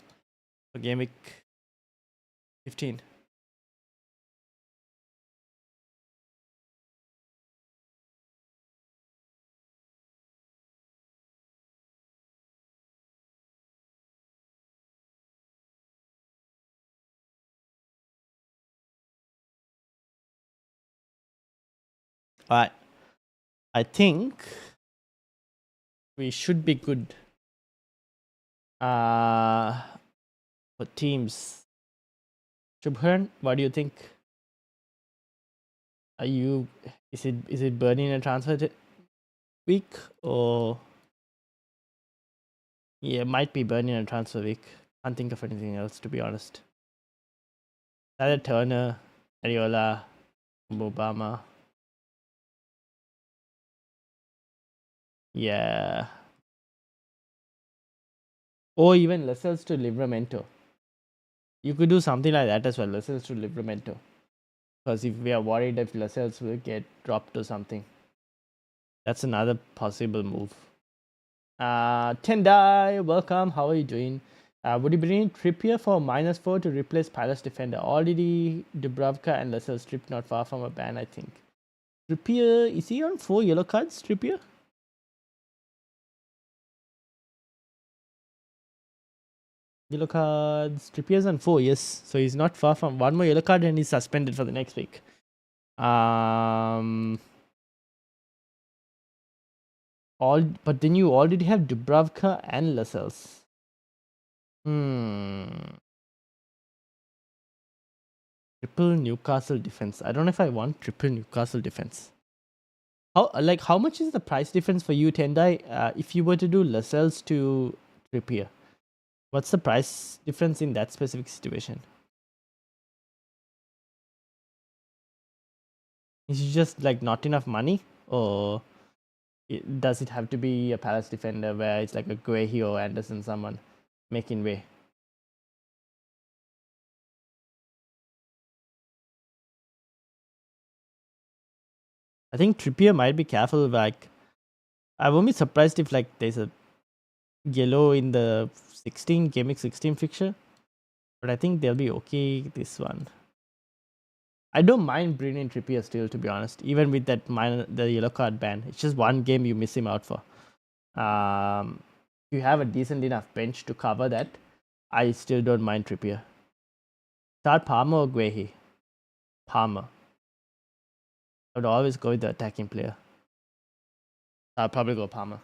[SPEAKER 1] game week 15. Alright. I think we should be good for teams. Shubharan, what do you think? Are you is it burning a transfer week, or yeah, might be burning a transfer week. Can't think of anything else, to be honest. Either Turner, Ariola, Obama. Yeah. Or even Lascelles to Livramento. You could do something like that as well, Lascelles to Livramento. Because if we are worried if Lascelles will get dropped or something, that's another possible move. Tendai, welcome. How are you doing? Would you bring Trippier for -4 to replace Palace defender? Already Dubravka and Lascelles stripped not far from a ban, I think. Trippier, is he on 4 yellow cards, Trippier? Yellow cards. Trippier's on 4, yes. So he's not far from one more yellow card and he's suspended for the next week. But then you already have Dubravka and Lascelles. Hmm. Triple Newcastle defense. I don't know if I want triple Newcastle defense. How much is the price difference for you, Tendai? If you were to do Lascelles to Trippier, what's the price difference in that specific situation? Is it just like not enough money, or does it have to be a Palace defender where it's like a Guehi or Anderson, someone making way? I think Trippier might be careful. Like, I won't be surprised if like there's a yellow in the 16 Game Week 16 fixture, but I think they'll be okay this one. I don't mind bringing Trippier still, to be honest, even with that the yellow card ban. It's just one game you miss him out for. If you have a decent enough bench to cover that, I still don't mind Trippier. Start Palmer or Guehi? Palmer. I would always go with the attacking player. I'll probably go Palmer.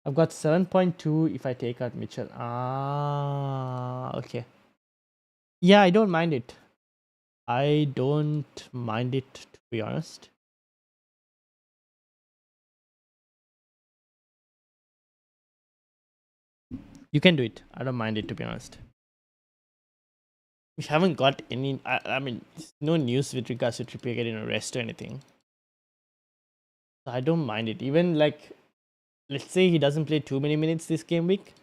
[SPEAKER 1] I've got 7.2 if I take out Mitchell. Okay. Yeah, I don't mind it. I don't mind it, to be honest. You can do it. I don't mind it, to be honest. We haven't got any. I mean, no news with regards to Trippier getting a rest or anything. So I don't mind it. Even like, let's say he doesn't play too many minutes this game week,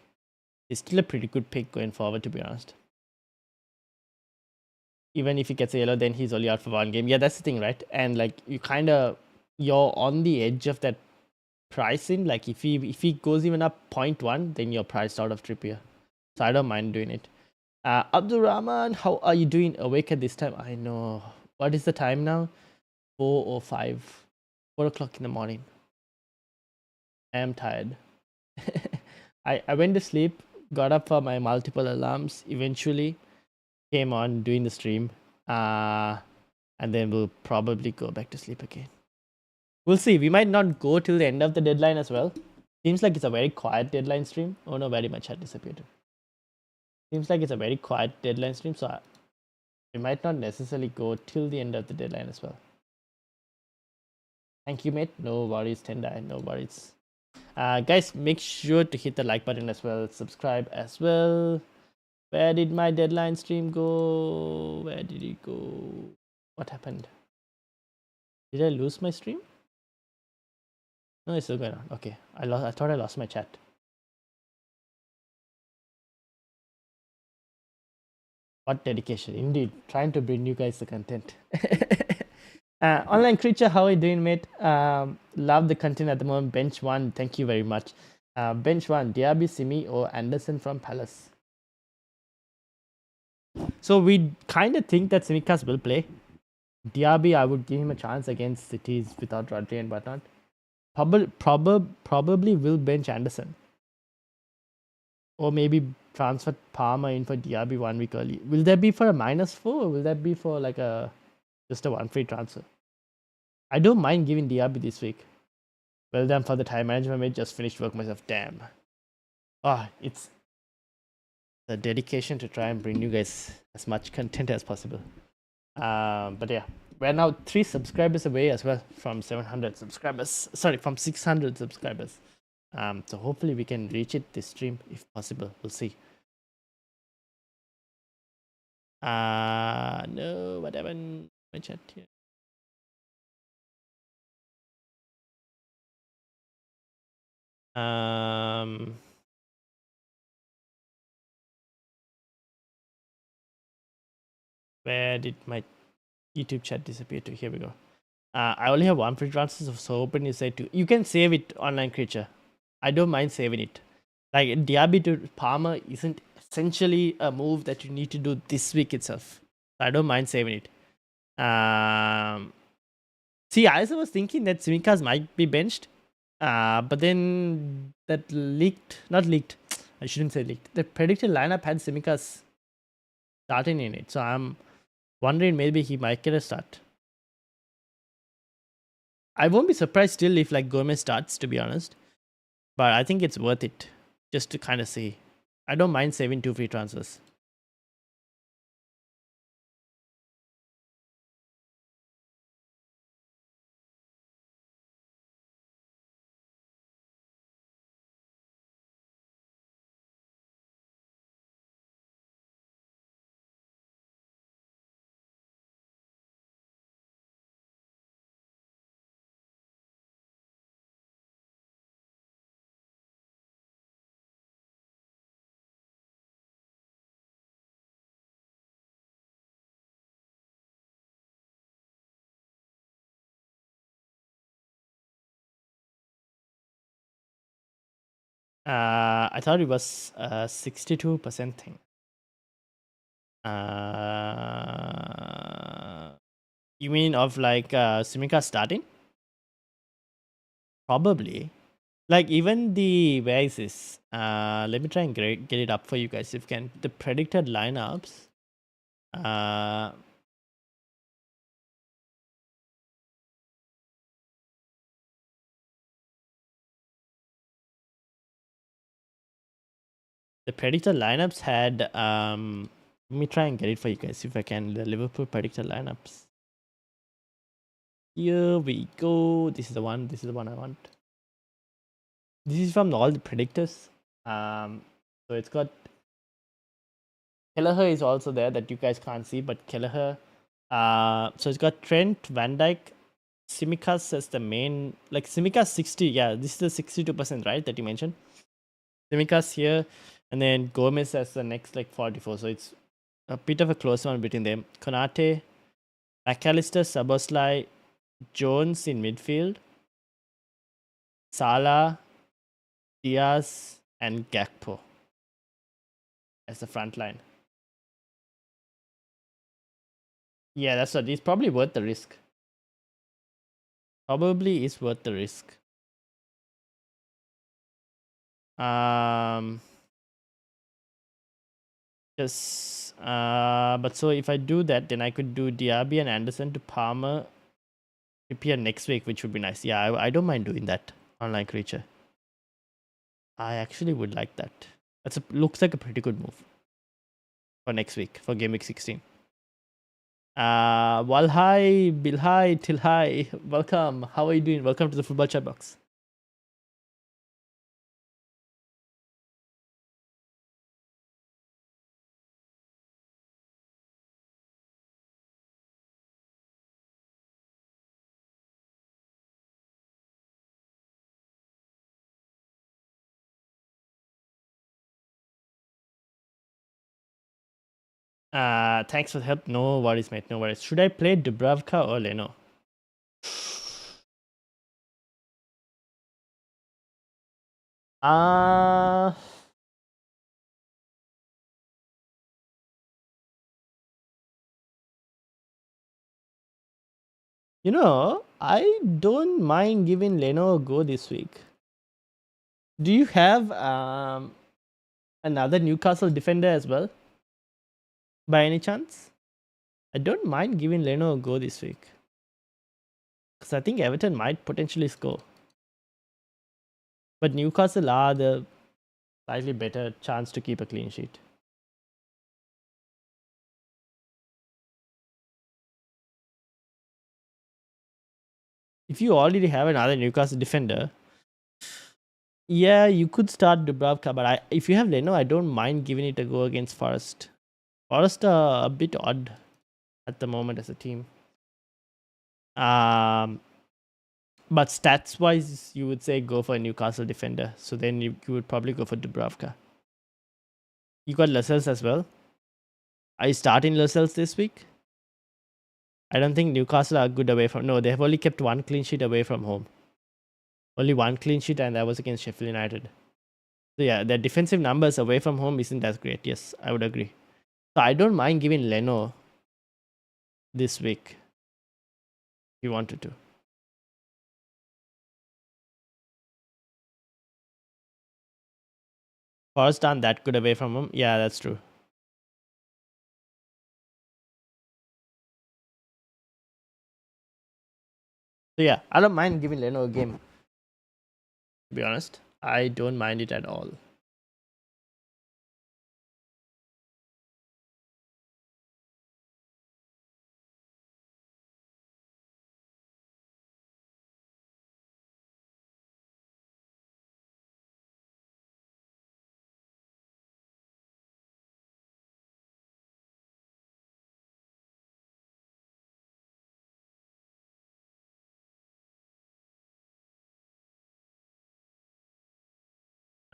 [SPEAKER 1] he's still a pretty good pick going forward, to be honest. Even if he gets a yellow, then he's only out for one game. Yeah, that's the thing, right? And like, you're on the edge of that pricing. Like, if he goes even up 0.1, then you're priced out of Trippier. So I don't mind doing it. Abdul Rahman, how are you doing awake at this time? I know. What is the time now? 4 or 5. 4 o'clock in the morning. I am tired. I went to sleep, got up for my multiple alarms, eventually came on doing the stream, and then we'll probably go back to sleep again. We'll see. We might not go till the end of the deadline as well. Seems like it's a very quiet deadline stream. Oh no, very much had disappeared. Seems like it's a very quiet deadline stream, so we might not necessarily go till the end of the deadline as well. Thank you, mate. No worries, Tendai. No worries. Guys, make sure to hit the like button as well. Subscribe as well. Where did my deadline stream go? Where did it go? What happened? Did I lose my stream? No, it's still going on. Okay, I thought I lost my chat. What dedication, indeed. Trying to bring you guys the content. Online creature, how are you doing, mate? Love the content at the moment. Bench one, thank you very much. Bench one, Diaby, Simi, or Anderson from Palace. So we kind of think that Simikas will play. Diaby, I would give him a chance against cities without Rodri and whatnot. Probably will bench Anderson. Or maybe transfer Palmer in for Diaby 1 week early. Will that be for a -4 or will that be for like just a one free transfer? I don't mind giving Diaby this week. Well done for the time management, mate. Just finished work myself. Damn. It's a dedication to try and bring you guys as much content as possible. But yeah, we're now 3 subscribers away as well from 700 subscribers. Sorry, from 600 subscribers. So hopefully we can reach it this stream if possible. We'll see. No, what happened? My chat here. Where did my YouTube chat disappeared too. Here we go. I only have one free transfer, so open you say two. You can save it, online creature. I don't mind saving it. Like Diaby to Palmer isn't essentially a move that you need to do this week itself. I don't mind saving it. See, I also was thinking that Simikas might be benched. But then that not leaked. I shouldn't say leaked. The predicted lineup had Simikas starting in it. So I'm wondering maybe he might get a start. I won't be surprised still if like Gomez starts, to be honest. But I think it's worth it just to kind of see. I don't mind saving 2 free transfers. I thought it was a 62% thing. You mean of like Sumika starting? Probably. Like even the where is this? Let me try and get it up for you guys if you can. The predicted lineups. The predicted lineups had let me try and get it for you guys if I can. The Liverpool predicted lineups. Here we go. This is the one. This is the one I want. This is from all the predictors. So it's got Kelleher is also there that you guys can't see, but Kelleher. So it's got Trent, Van Dijk, Simikas as the main. Like Simikas 60. Yeah, this is the 62%, right? That you mentioned. Simikas here, and then Gomez as the next like 44. So it's a bit of a close one between them. Konate, McAllister, Szoboszlai, Jones in midfield, Salah, Diaz, and Gakpo as the front line. Yeah, that's what. It's probably worth the risk. Probably is worth the risk. Just but so if I do that, then I could do Diaby and Anderson to Palmer, Trippier next week, which would be nice. Yeah, I don't mind doing that, online creature. I actually would like that. Looks like a pretty good move for next week, for game week 16. Walhai, Bilhai, Tilhai, welcome. How are you doing? Welcome to the football chat box. Thanks for the help. No worries, mate. No worries. Should I play Dubravka or Leno? You know, I don't mind giving Leno a go this week. Do you have another Newcastle defender as well? By any chance? I don't mind giving Leno a go this week. Because I think Everton might potentially score. But Newcastle are the slightly better chance to keep a clean sheet. If you already have another Newcastle defender, yeah, you could start Dubravka, but if you have Leno, I don't mind giving it a go against Forest. Forest are a bit odd at the moment as a team. But stats wise, you would say go for a Newcastle defender. So then you would probably go for Dubravka. You got Lascelles as well. Are you starting Lascelles this week? I don't think Newcastle are good away from. No, they have only kept one clean sheet away from home. Only one clean sheet, and that was against Sheffield United. So yeah, their defensive numbers away from home isn't as great. Yes, I would agree. So I don't mind giving Leno this week if you wanted to. Forest aren't that good away from home. Yeah, that's true. So yeah, I don't mind giving Leno a game. To be honest, I don't mind it at all.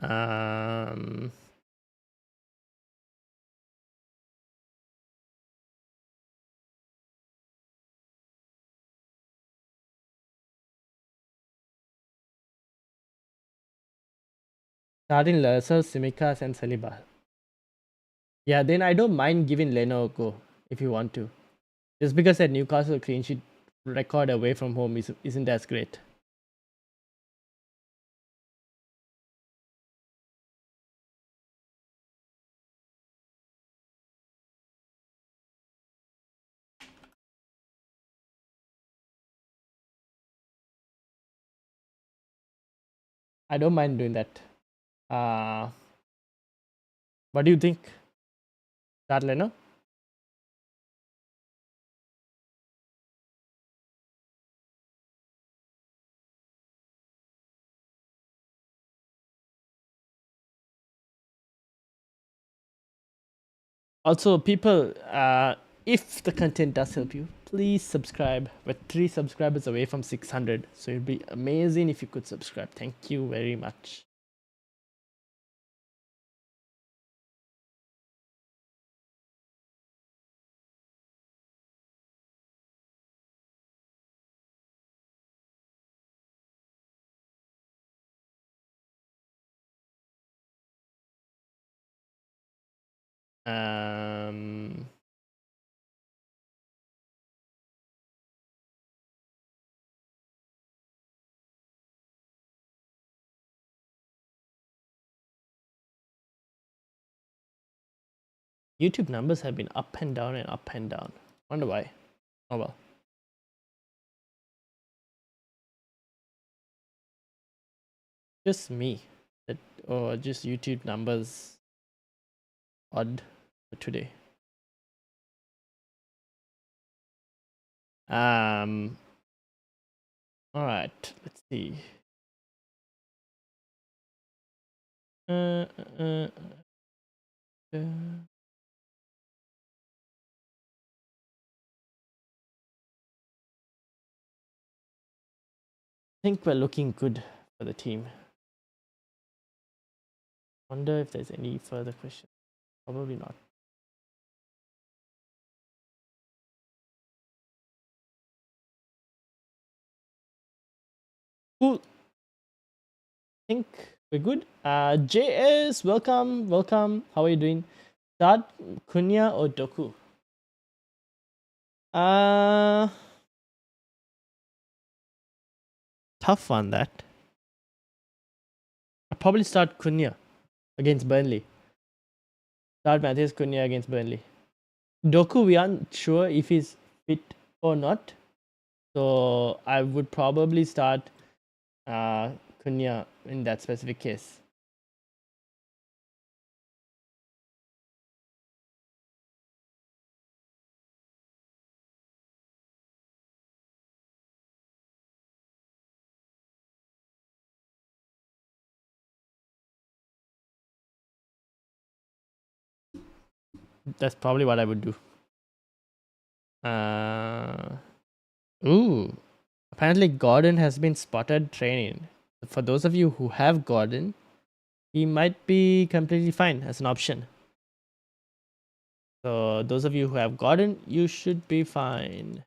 [SPEAKER 1] Um, Starting Lasser, Simikas, and Saliba. Yeah, then I don't mind giving Leno a go if you want to. Just because that Newcastle clean sheet record away from home isn't as great. I don't mind doing that. What do you think? Start Leno? Also, people, if the content does help you, please subscribe. We're 3 subscribers away from 600. So it'd be amazing if you could subscribe. Thank you very much. Um, YouTube numbers have been up and down and up and down. Wonder why. Oh well. Just me. That or just YouTube numbers odd for today. All right. Let's see. Uh, uh, uh, I think we're looking good for the team. Wonder if there's any further questions. Probably not. Cool. I think we're good. JS, welcome. How are you doing? Start Kunya or Doku? Tough one that. I'll probably start Kunya against Burnley. Start Matthias Kunya against Burnley. Doku, we aren't sure if he's fit or not. So I would probably start Kunya in that specific case. That's probably what I would do. Ooh. Apparently Gordon has been spotted training. For those of you who have Gordon, he might be completely fine as an option. So those of you who have Gordon, you should be fine.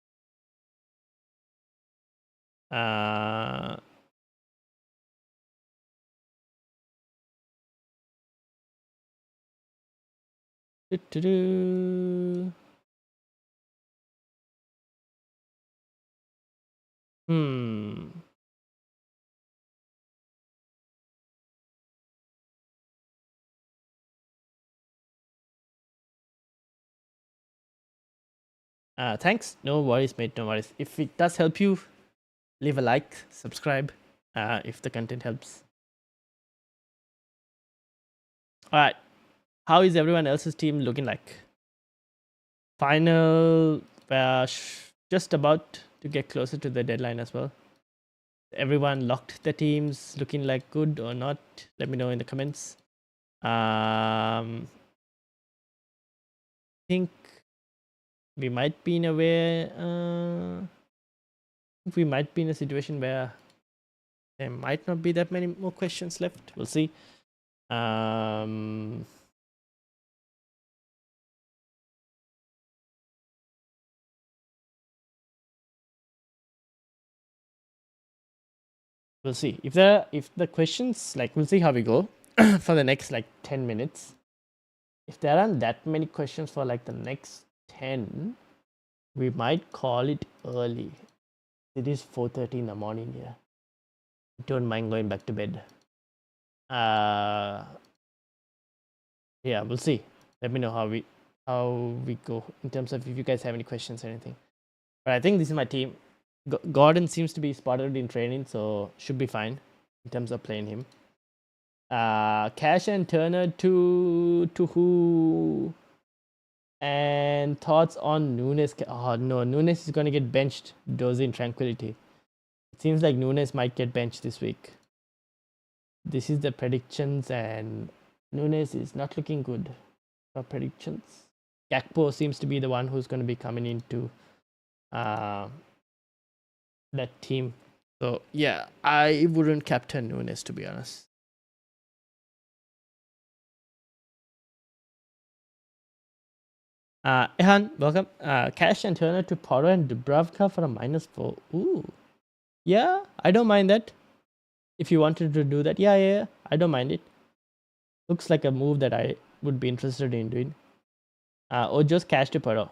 [SPEAKER 1] Uh, doo-doo-doo. Hmm. Thanks. No worries, mate. No worries. If it does help you, leave a like, subscribe. If the content helps. All right. How is everyone else's team looking like? Final. Just about to get closer to the deadline as well. Everyone locked the teams, looking like good or not? Let me know in the comments. I think we might be in a way. We might be in a situation where there might not be that many more questions left. We'll see. We'll see if the questions, like, we'll see how we go for the next like 10 minutes. If there aren't that many questions for like the next 10, we might call it early. It is 4:30 in the morning here. Don't mind going back to bed. Yeah, we'll see. Let me know how we go in terms of if you guys have any questions or anything. But I think this is my team. Gordon seems to be spotted in training, so should be fine in terms of playing him. Cash and Turner to who? And thoughts on Nunes? Oh no, Nunes is gonna get benched. Dozy in Tranquility. It seems like Nunes might get benched this week. This is the predictions, and Nunes is not looking good for predictions. Gakpo seems to be the one who's going to be coming into that team. So yeah, I wouldn't captain Nunes, to be honest. Ehan, welcome. Cash and Turner to Porto and Dubravka for a -4. Ooh. Yeah, I don't mind that. If you wanted to do that, yeah, I don't mind it. Looks like a move that I would be interested in doing. Or just cash to Porto.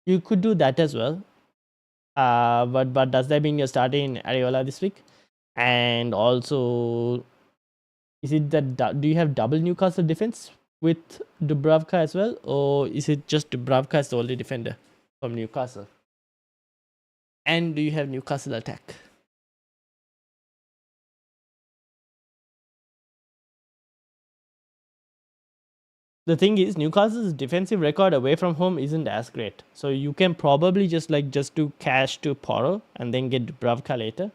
[SPEAKER 1] You could do that as well. But does that mean you're starting Areola this week? And also, is it that do you have double Newcastle defense with Dubravka as well, or is it just Dubravka as the only defender from Newcastle? And do you have Newcastle attack? The thing is, Newcastle's defensive record away from home isn't as great, so you can probably just do cash to Porto and then get Dubravka later.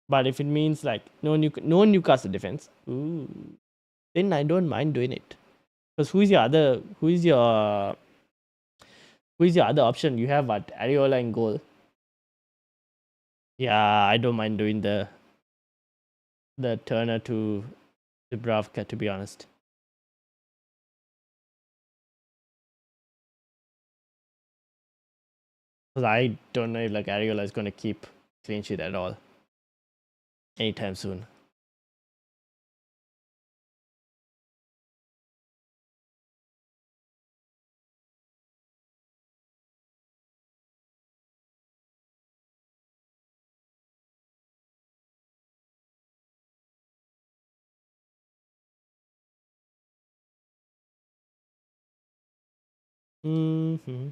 [SPEAKER 1] But if it means like no Newcastle defense, then I don't mind doing it. Because who is your other option? You have what? Areola in goal. Yeah, I don't mind doing the Turner to Dubravka, to be honest. Because I don't know if like Areola is gonna keep clean sheet at all anytime soon. Mm-hmm.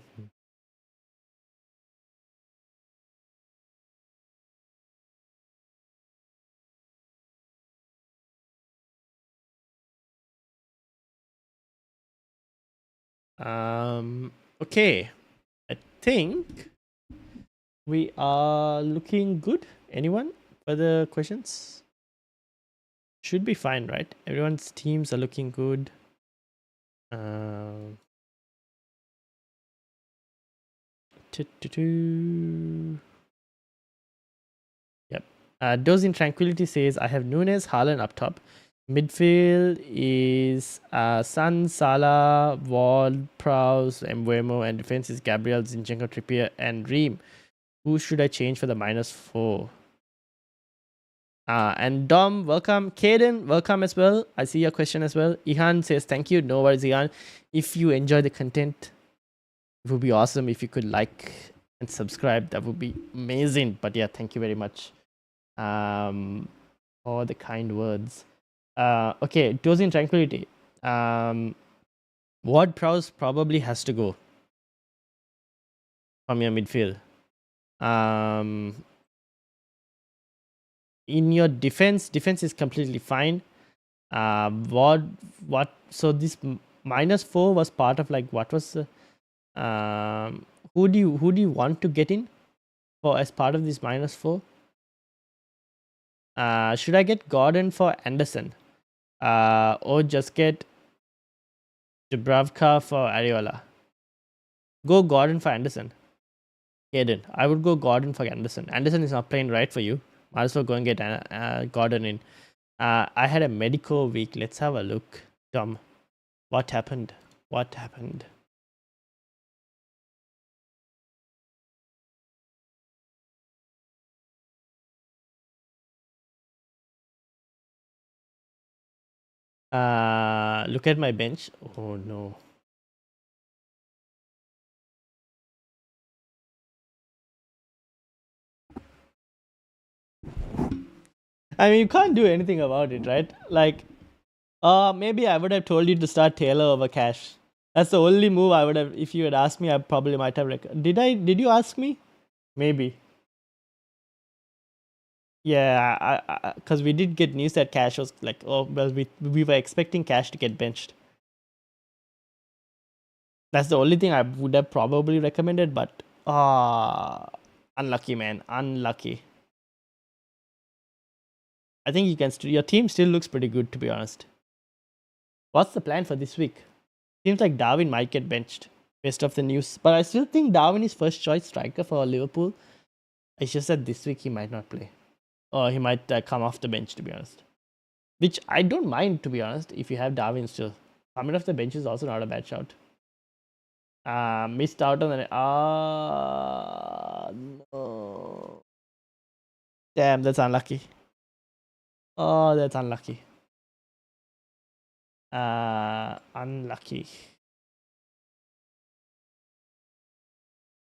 [SPEAKER 1] Okay. I think we are looking good. Anyone? Further questions? Should be fine, right? Everyone's teams are looking good. Yep. Doze in Tranquility says, I have Nunes, Haaland up top. Midfield is Sun, Salah, Ward, Prowse, Mbeumo, and defense is Gabriel, Zinchenko, Trippier, and Reem. Who should I change for the -4? And Dom, welcome. Kaden, welcome as well. I see your question as well. Ihan says thank you. No worries, Ihan. If you enjoy the content, it would be awesome if you could like and subscribe. That would be amazing. But yeah, thank you very much for the kind words. Okay, Dosing Tranquility. Ward Prowse probably has to go from your midfield. In your defense is completely fine. What? So this -4 was part of like what was? Who do you want to get in for as part of this -4? Should I get Gordon for Anderson? Or just get Dubravka for Ariola? Go Gordon for Anderson. Kaden, I would go Gordon for Anderson. Anderson is not playing right for you. Might as well go and get Gordon in. I had a medical week. Let's have a look. Tom, what happened? What happened? Look at my bench. Oh no. I mean, you can't do anything about it, right? Like, maybe I would have told you to start Taylor over Cash. That's the only move I would have. If you had asked me, I probably might have. Did you ask me? Maybe. Yeah, because we did get news that Cash was like, oh well, we were expecting Cash to get benched. That's the only thing I would have probably recommended, but unlucky, man, unlucky. I think you can. Your team still looks pretty good, to be honest. What's the plan for this week? Seems like Darwin might get benched based off the news, but I still think Darwin is first choice striker for Liverpool. It's just that this week he might not play, or he might come off the bench, to be honest. Which I don't mind, to be honest. If you have Darwin still, coming off the bench is also not a bad shout. Missed out on the. No. Damn, that's unlucky. Oh, that's unlucky. Unlucky.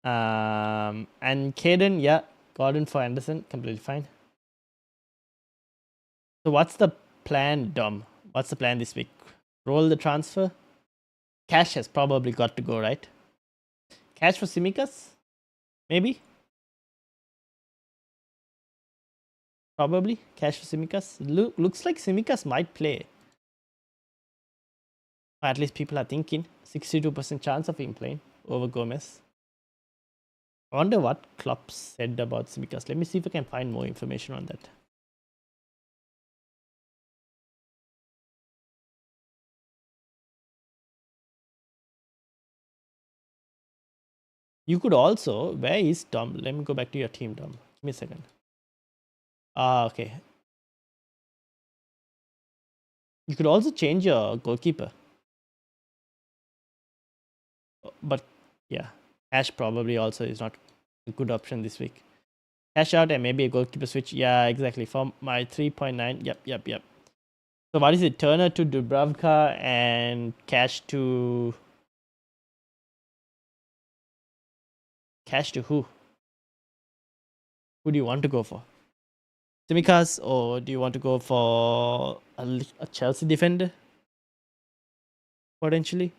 [SPEAKER 1] And Caden, yeah, Gordon for Anderson, completely fine. So what's the plan, Dom? What's the plan this week? Roll the transfer? Cash has probably got to go, right? Cash for Simikas? Maybe? Probably. Cash for Simikas? Looks like Simikas might play. Or at least people are thinking. 62% chance of him playing over Gomez. I wonder what Klopp said about Simikas. Let me see if I can find more information on that. You could also, where is Dom? Let me go back to your team, Dom. Give me a second. Okay. You could also change your goalkeeper. But yeah, Cash probably also is not a good option this week. Cash out and maybe a goalkeeper switch. Yeah, exactly. For my 3.9. Yep. So what is it? Turner to Dubravka and Cash to who? Who do you want to go for? Simikas, or do you want to go for a Chelsea defender? Potentially.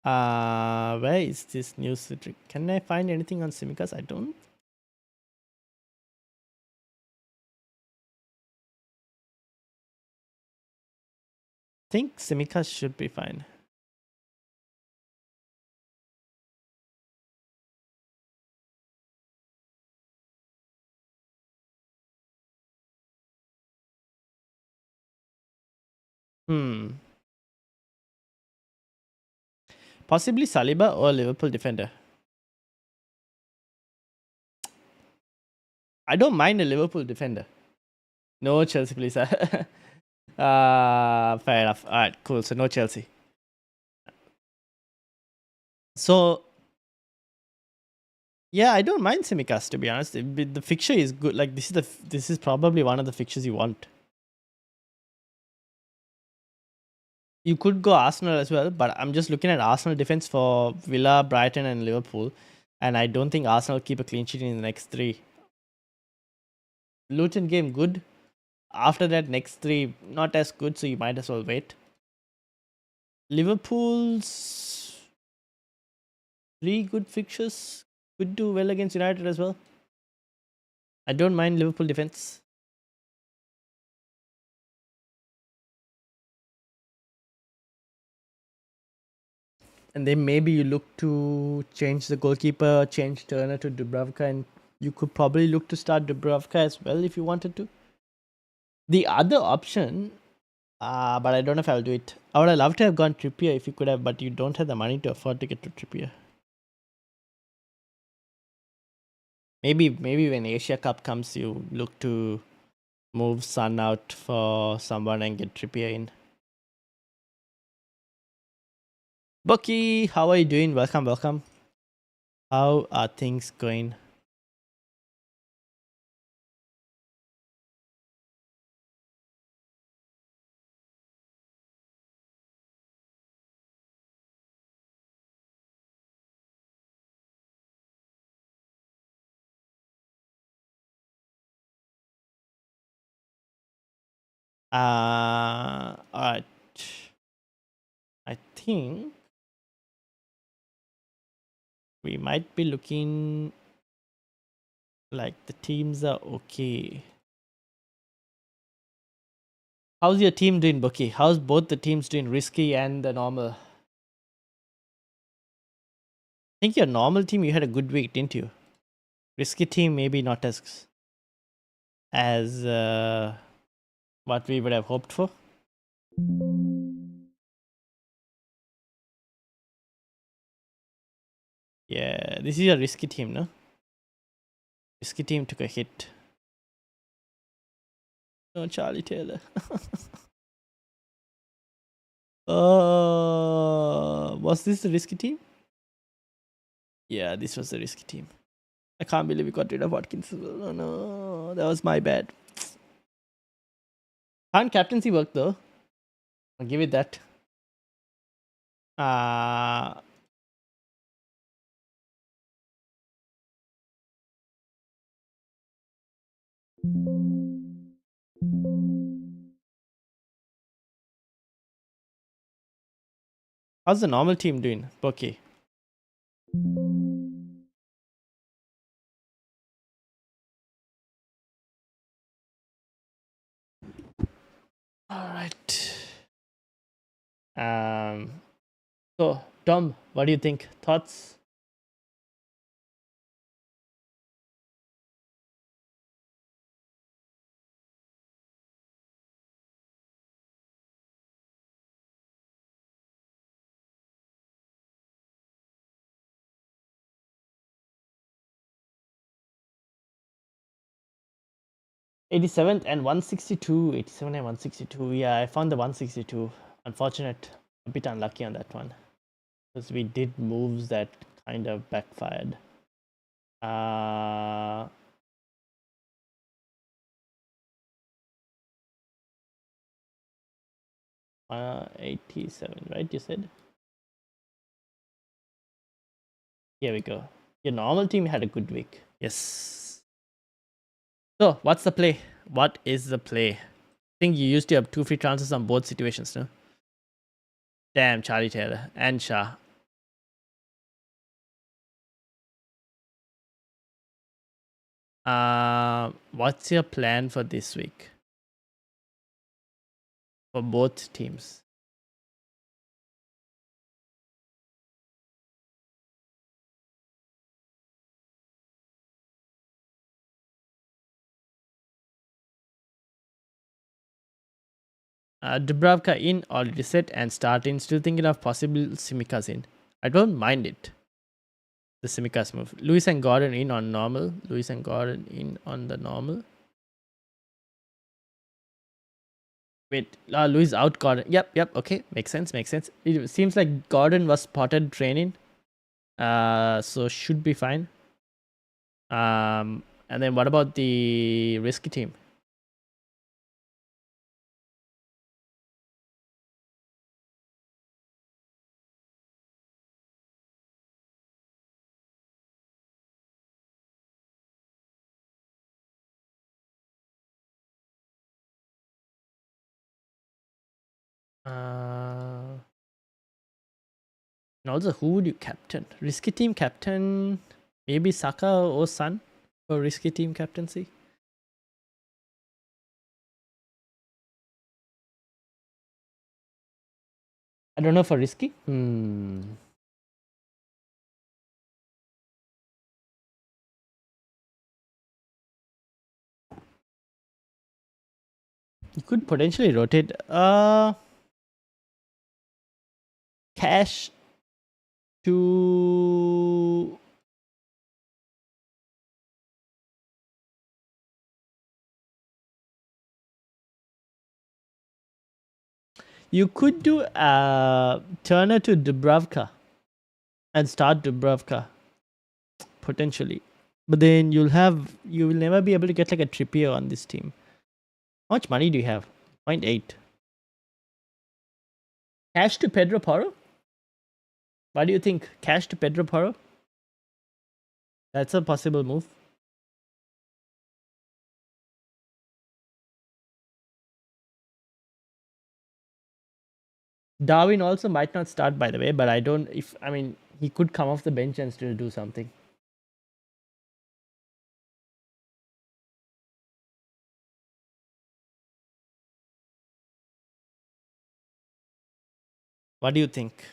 [SPEAKER 1] Where is this news? Can I find anything on Simikas? I don't think Simikas should be fine. Possibly Saliba or Liverpool defender. I don't mind a Liverpool defender. No Chelsea, please. Fair enough. All right, cool. So no Chelsea. So yeah, I don't mind Simicast, to be honest. The fixture is good. Like this is probably one of the fixtures you want. You could go Arsenal as well, but I'm just looking at Arsenal defense for Villa, Brighton, and Liverpool, and I don't think Arsenal keep a clean sheet in the next three. Luton game good. After that, next three not as good, so you might as well wait. Liverpool's three good fixtures could do well against United as well. I don't mind Liverpool defense. And then maybe you look to change the goalkeeper, change Turner to Dubravka, and you could probably look to start Dubravka as well if you wanted to. The other option, but I don't know if I'll do it. I would have loved to have gone Trippier if you could have, but you don't have the money to afford to get to Trippier. Maybe when Asia Cup comes, you look to move Sun out for someone and get Trippier in. Bucky, how are you doing? Welcome. How are things going? Alright. I think we might be looking like the teams are okay. How's your team doing, Bucky? How's both the teams doing, risky and the normal? I think your normal team, you had a good week, didn't you? Risky team, maybe not as what we would have hoped for. Yeah, this is a risky team, no? Risky team took a hit. No, Charlie Taylor. Was this the risky team? Yeah, this was the risky team. I can't believe we got rid of Watkins. Oh no, that was my bad. Can't captaincy work though. I'll give it that. How's the normal team doing? Okay. Alright. So Tom, what do you think? Thoughts? '87th and 162. 87 and 162. Yeah, I found the 162. Unfortunate. A bit unlucky on that one. Because we did moves that kind of backfired. 87, right? You said? Here we go. Your normal team had a good week. Yes. So, what's the play? What is the play? I think you used to have 2 free transfers on both situations, no? Damn, Charlie Taylor and Shah. What's your plan for this week? For both teams? Dubravka in, already set and start in. Still thinking of possible Simikas in. I don't mind it. the Simicast move. Lewis and Gordon in on normal. Lewis and Gordon in on the normal. Wait, Lewis out Gordon. Yep. Okay, makes sense. It seems like Gordon was spotted training. So should be fine. And then what about the risky team? And also, who would you captain? Risky team captain, maybe Saka or Son for risky team captaincy. I don't know for risky. You could potentially rotate. Cash to you could do Turner to Dubravka and start Dubravka potentially, but then you will never be able to get like a Trippier on this team. How much money do you have? 0.8. Cash to Pedro Porro. What do you think? Cash to Pedro Porro? That's a possible move. Darwin also might not start, by the way, but he could come off the bench and still do something. What do you think?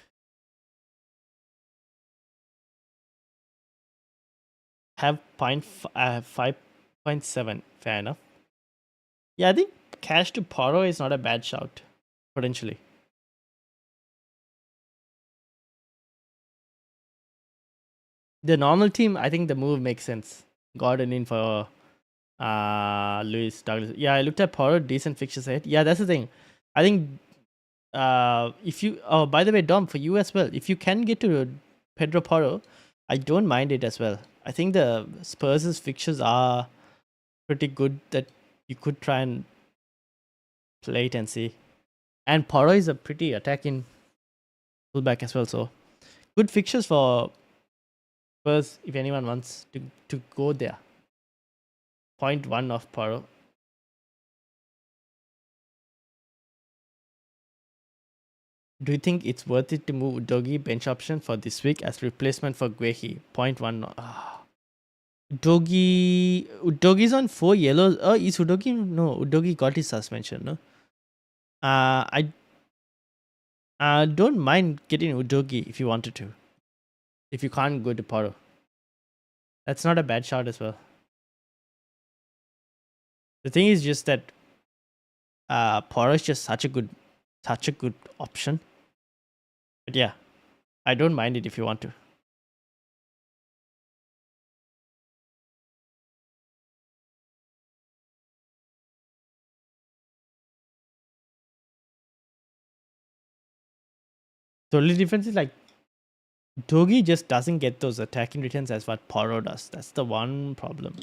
[SPEAKER 1] Have 5.7. Fair enough. Yeah, I think cash to Porro is not a bad shout, potentially. The normal team, I think the move makes sense. Gordon in for Luis Douglas. Yeah, I looked at Porro, decent fixtures ahead. Yeah, that's the thing. I think if you by the way, Dom, for you as well, if you can get to Pedro Porro, I don't mind it as well. I think the Spurs' fixtures are pretty good that you could try and play it and see. And Porro is a pretty attacking fullback as well, so good fixtures for Spurs if anyone wants to go there. 0.1 of Porro. Do you think it's worth it to move Udogi bench option for this week as replacement for Guehi? 0.1. Udogi's on 4 yellows. Oh, is Udogi? No, Udogi got his suspension, no? I don't mind getting Udogi if you wanted to. If you can't go to Porro. That's not a bad shot as well. The thing is just that Porro is just such a good option. But yeah, I don't mind it if you want to. The only difference is like Dogi just doesn't get those attacking returns as what Porro does. That's the one problem.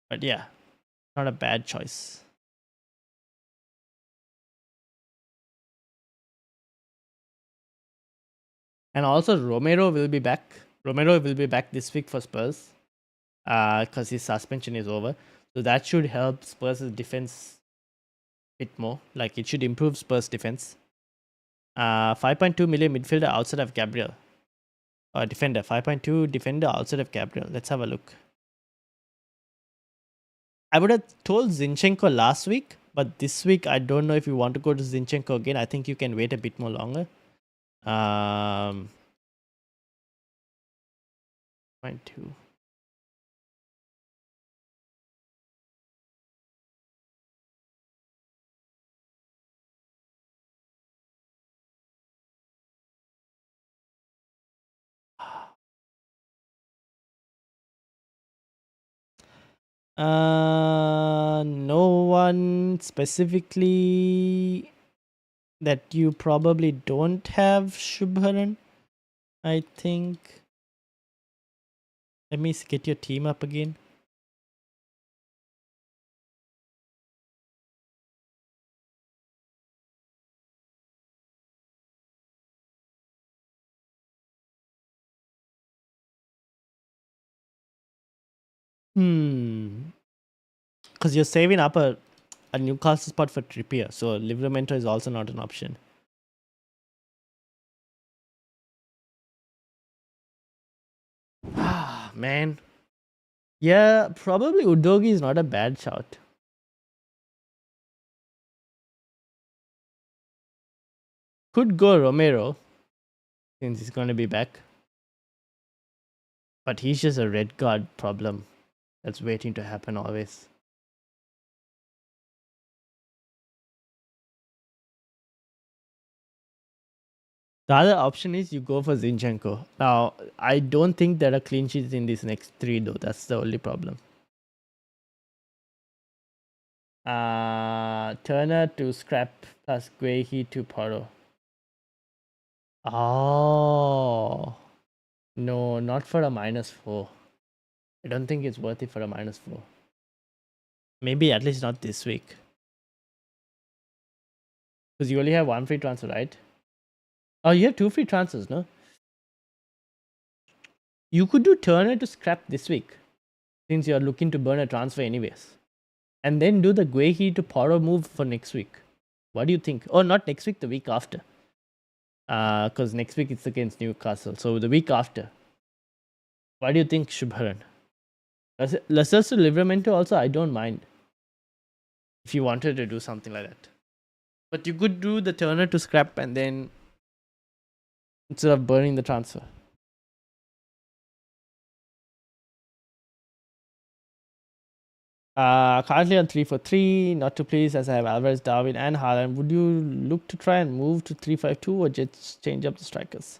[SPEAKER 1] But yeah, not a bad choice. And also Romero will be back. Romero will be back this week for Spurs. Because his suspension is over. So that should help Spurs' defense a bit more. Like it should improve Spurs' defense. 5.2 million midfielder outside of Gabriel. Defender. 5.2 defender outside of Gabriel. Let's have a look. I would have told Zinchenko last week, but this week I don't know if you want to go to Zinchenko again. I think you can wait a bit more longer. 0.2. No one specifically that you probably don't have, Shubharan, I think. Let me get your team up again. Because you're saving up a Newcastle spot for Trippier, so Livramento is also not an option. Ah, man. Yeah, probably Udogi is not a bad shout. Could go Romero, since he's going to be back. But he's just a red card problem that's waiting to happen always. The other option is you go for Zinchenko. Now, I don't think there are clean sheets in these next three, though. That's the only problem. Turner to scrap plus Guehi to Poro. Oh. No, not for a -4. I don't think it's worth it for a -4. Maybe at least not this week. Because you only have one free transfer, right? Oh, you have two free transfers, no? You could do Turner to scrap this week, since you're looking to burn a transfer anyways. And then do the Guehi to Poro move for next week. What do you think? Oh, not next week, the week after. Because next week it's against Newcastle. So the week after. What do you think, Shubharan? Lascelles to Livramento also, I don't mind. If you wanted to do something like that. But you could do the Turner to scrap and then instead of burning the transfer. Currently on 3-4-3, not to please as I have Alvarez, Darwin, and Haaland. Would you look to try and move to 3-5-2 or just change up the strikers?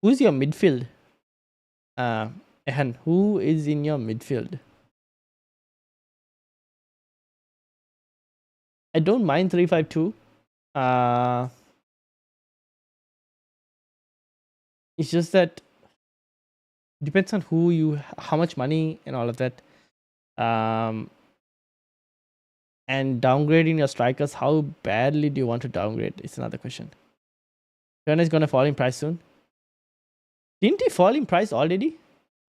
[SPEAKER 1] Who's your midfield? Ehan, who is in your midfield? I don't mind 3-5-2. It's just that depends on who you, how much money and all of that. And downgrading your strikers, how badly do you want to downgrade? It's another question. Turner is going to fall in price soon. Didn't he fall in price already?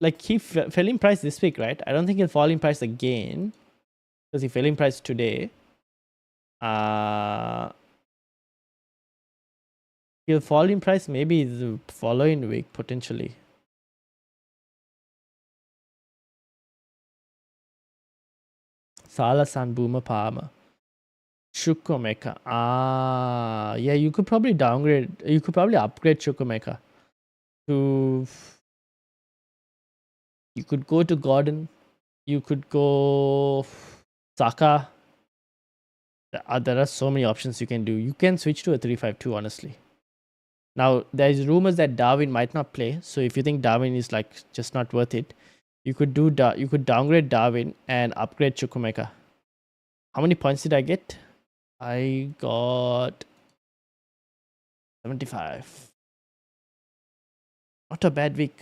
[SPEAKER 1] Like he fell in price this week, right? I don't think he'll fall in price again because he fell in price today. He'll fall in price maybe the following week potentially. Salah, San, Boomer, Palmer, Chukwuemeka. Yeah, you could probably downgrade. You could probably upgrade Chukwuemeka to. You could go to Gordon. You could go Saka. There are so many options you can do. You can switch to a 3-5-2, honestly. Now, there's rumors that Darwin might not play. So if you think Darwin is like just not worth it, you could downgrade Darwin and upgrade Chukwuemeka. How many points did I get? I got 75. Not a bad week.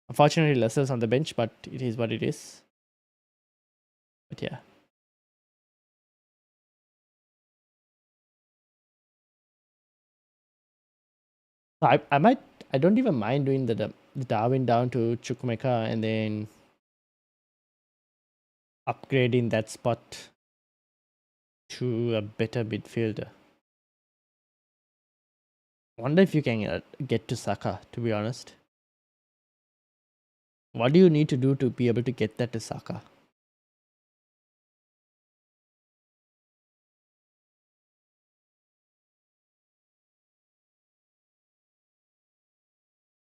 [SPEAKER 1] Unfortunately, Lascelles on the bench, but it is what it is. But yeah. I don't even mind doing the Darwin down to Chukwuemeka and then upgrading that spot to a better midfielder. Wonder if you can get to Saka, to be honest. What do you need to do to be able to get that to Saka?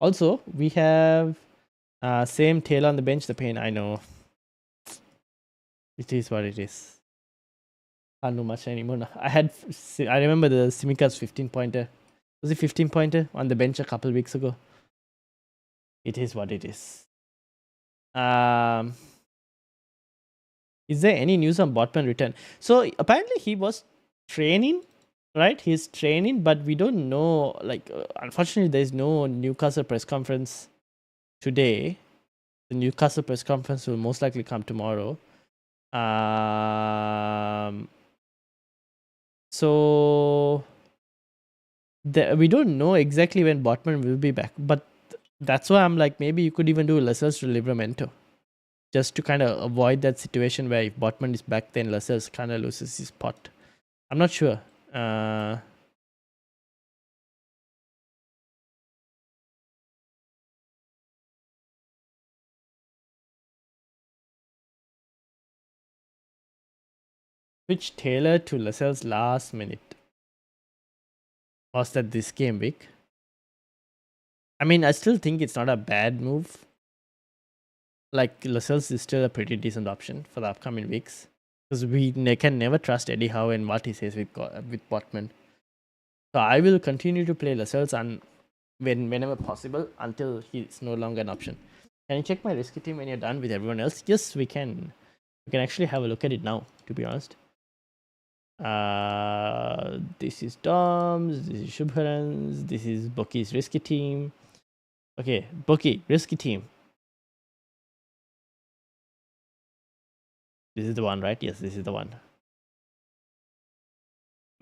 [SPEAKER 1] Also, we have same tail on the bench, the pain. I know. It is what it is. Can't do much anymore. I remember the Simika's 15-pointer. Was it 15-pointer on the bench a couple weeks ago? It is what it is. Is there any news on Botman return? So apparently he was training, right? He's training, but we don't know. Like, unfortunately, there's no Newcastle press conference today. The Newcastle press conference will most likely come tomorrow. So we don't know exactly when Botman will be back, but that's why I'm like, maybe you could even do Lascelles to Livramento, just to kind of avoid that situation where if Botman is back, then Lascelles kind of loses his spot. I'm not sure. Which Taylor to Lascelles last minute? Was that this game week? I mean, I still think it's not a bad move. Like, Lascelles is still a pretty decent option for the upcoming weeks. Because we can never trust Eddie Howe and what he says with Botman. So I will continue to play Lascelles whenever possible until he's no longer an option. Can you check my risky team when you're done with everyone else? Yes, we can. We can actually have a look at it now, to be honest. This is Dom's, this is Shubharan's, this is Bucky's risky team. Okay, Bucky, risky team. This is the one, right? Yes, this is the one.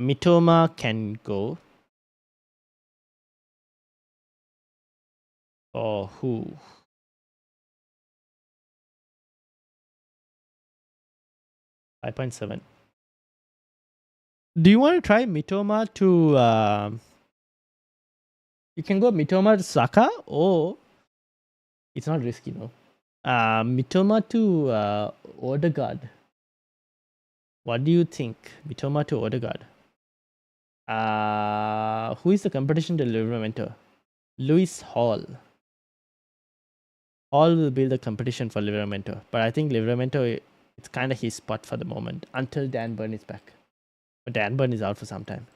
[SPEAKER 1] Mitoma can go. Or who? $5.7. Do you want to try Mitoma to... you can go Mitoma to Saka, or... It's not risky, no. Mitoma to Odegaard. What do you think? Mitoma to Odegaard. Who is the competition to Livramento? Lewis Hall. Hall will be the competition for Livramento. But I think Livramento, it's kind of his spot for the moment until Dan Burn is back. But Dan Burn is out for some time.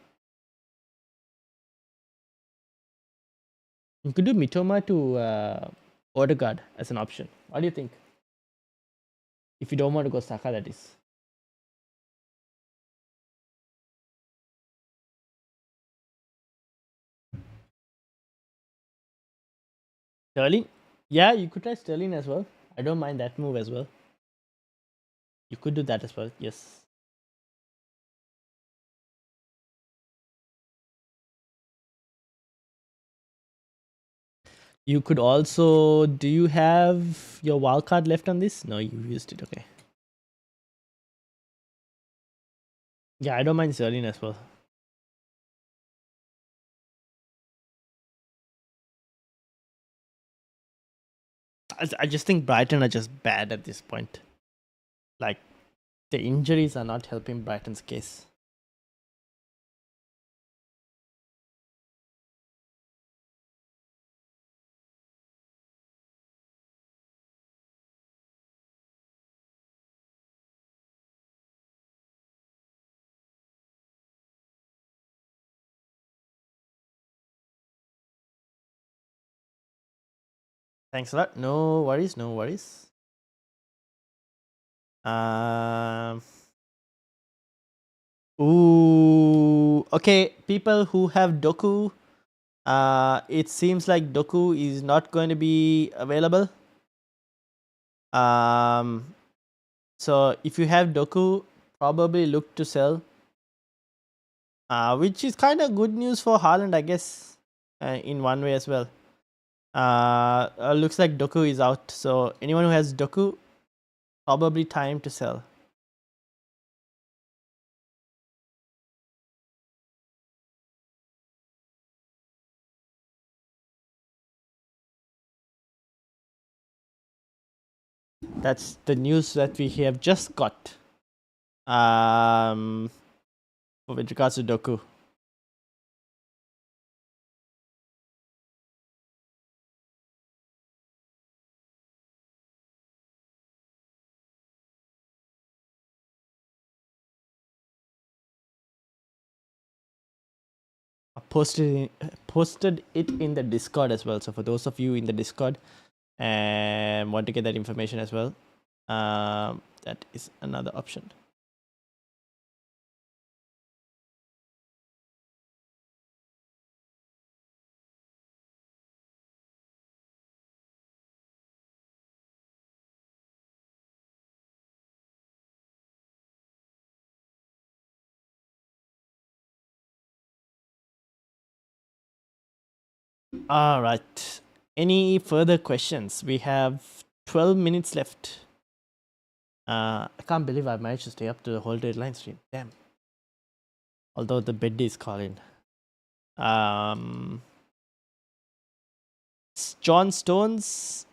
[SPEAKER 1] You could do Mitoma to Odegaard as an option. What do you think? If you don't want to go Saka, that is. Sterling? Yeah, you could try Sterling as well. I don't mind that move as well. You could do that as well, yes. You could also... Do you have your wildcard left on this? No, you used it, okay. Yeah, I don't mind Sterling as well. I just think Brighton are just bad at this point. Like, the injuries are not helping Brighton's case. Thanks a lot. No worries, no worries. Ooh, okay, people who have Doku, it seems like Doku is not going to be available. So if you have Doku, probably look to sell. Which is kind of good news for Haaland, I guess, in one way as well. Looks like Doku is out, so anyone who has Doku, probably time to sell. That's the news that we have just got. With regards to Doku. I posted it in the Discord as well. So for those of you in the Discord and want to get that information as well, That is another option. All right. Any further questions? We have 12 minutes left. I can't believe I managed to stay up to the whole deadline stream. Damn. Although the bed is calling. John Stones.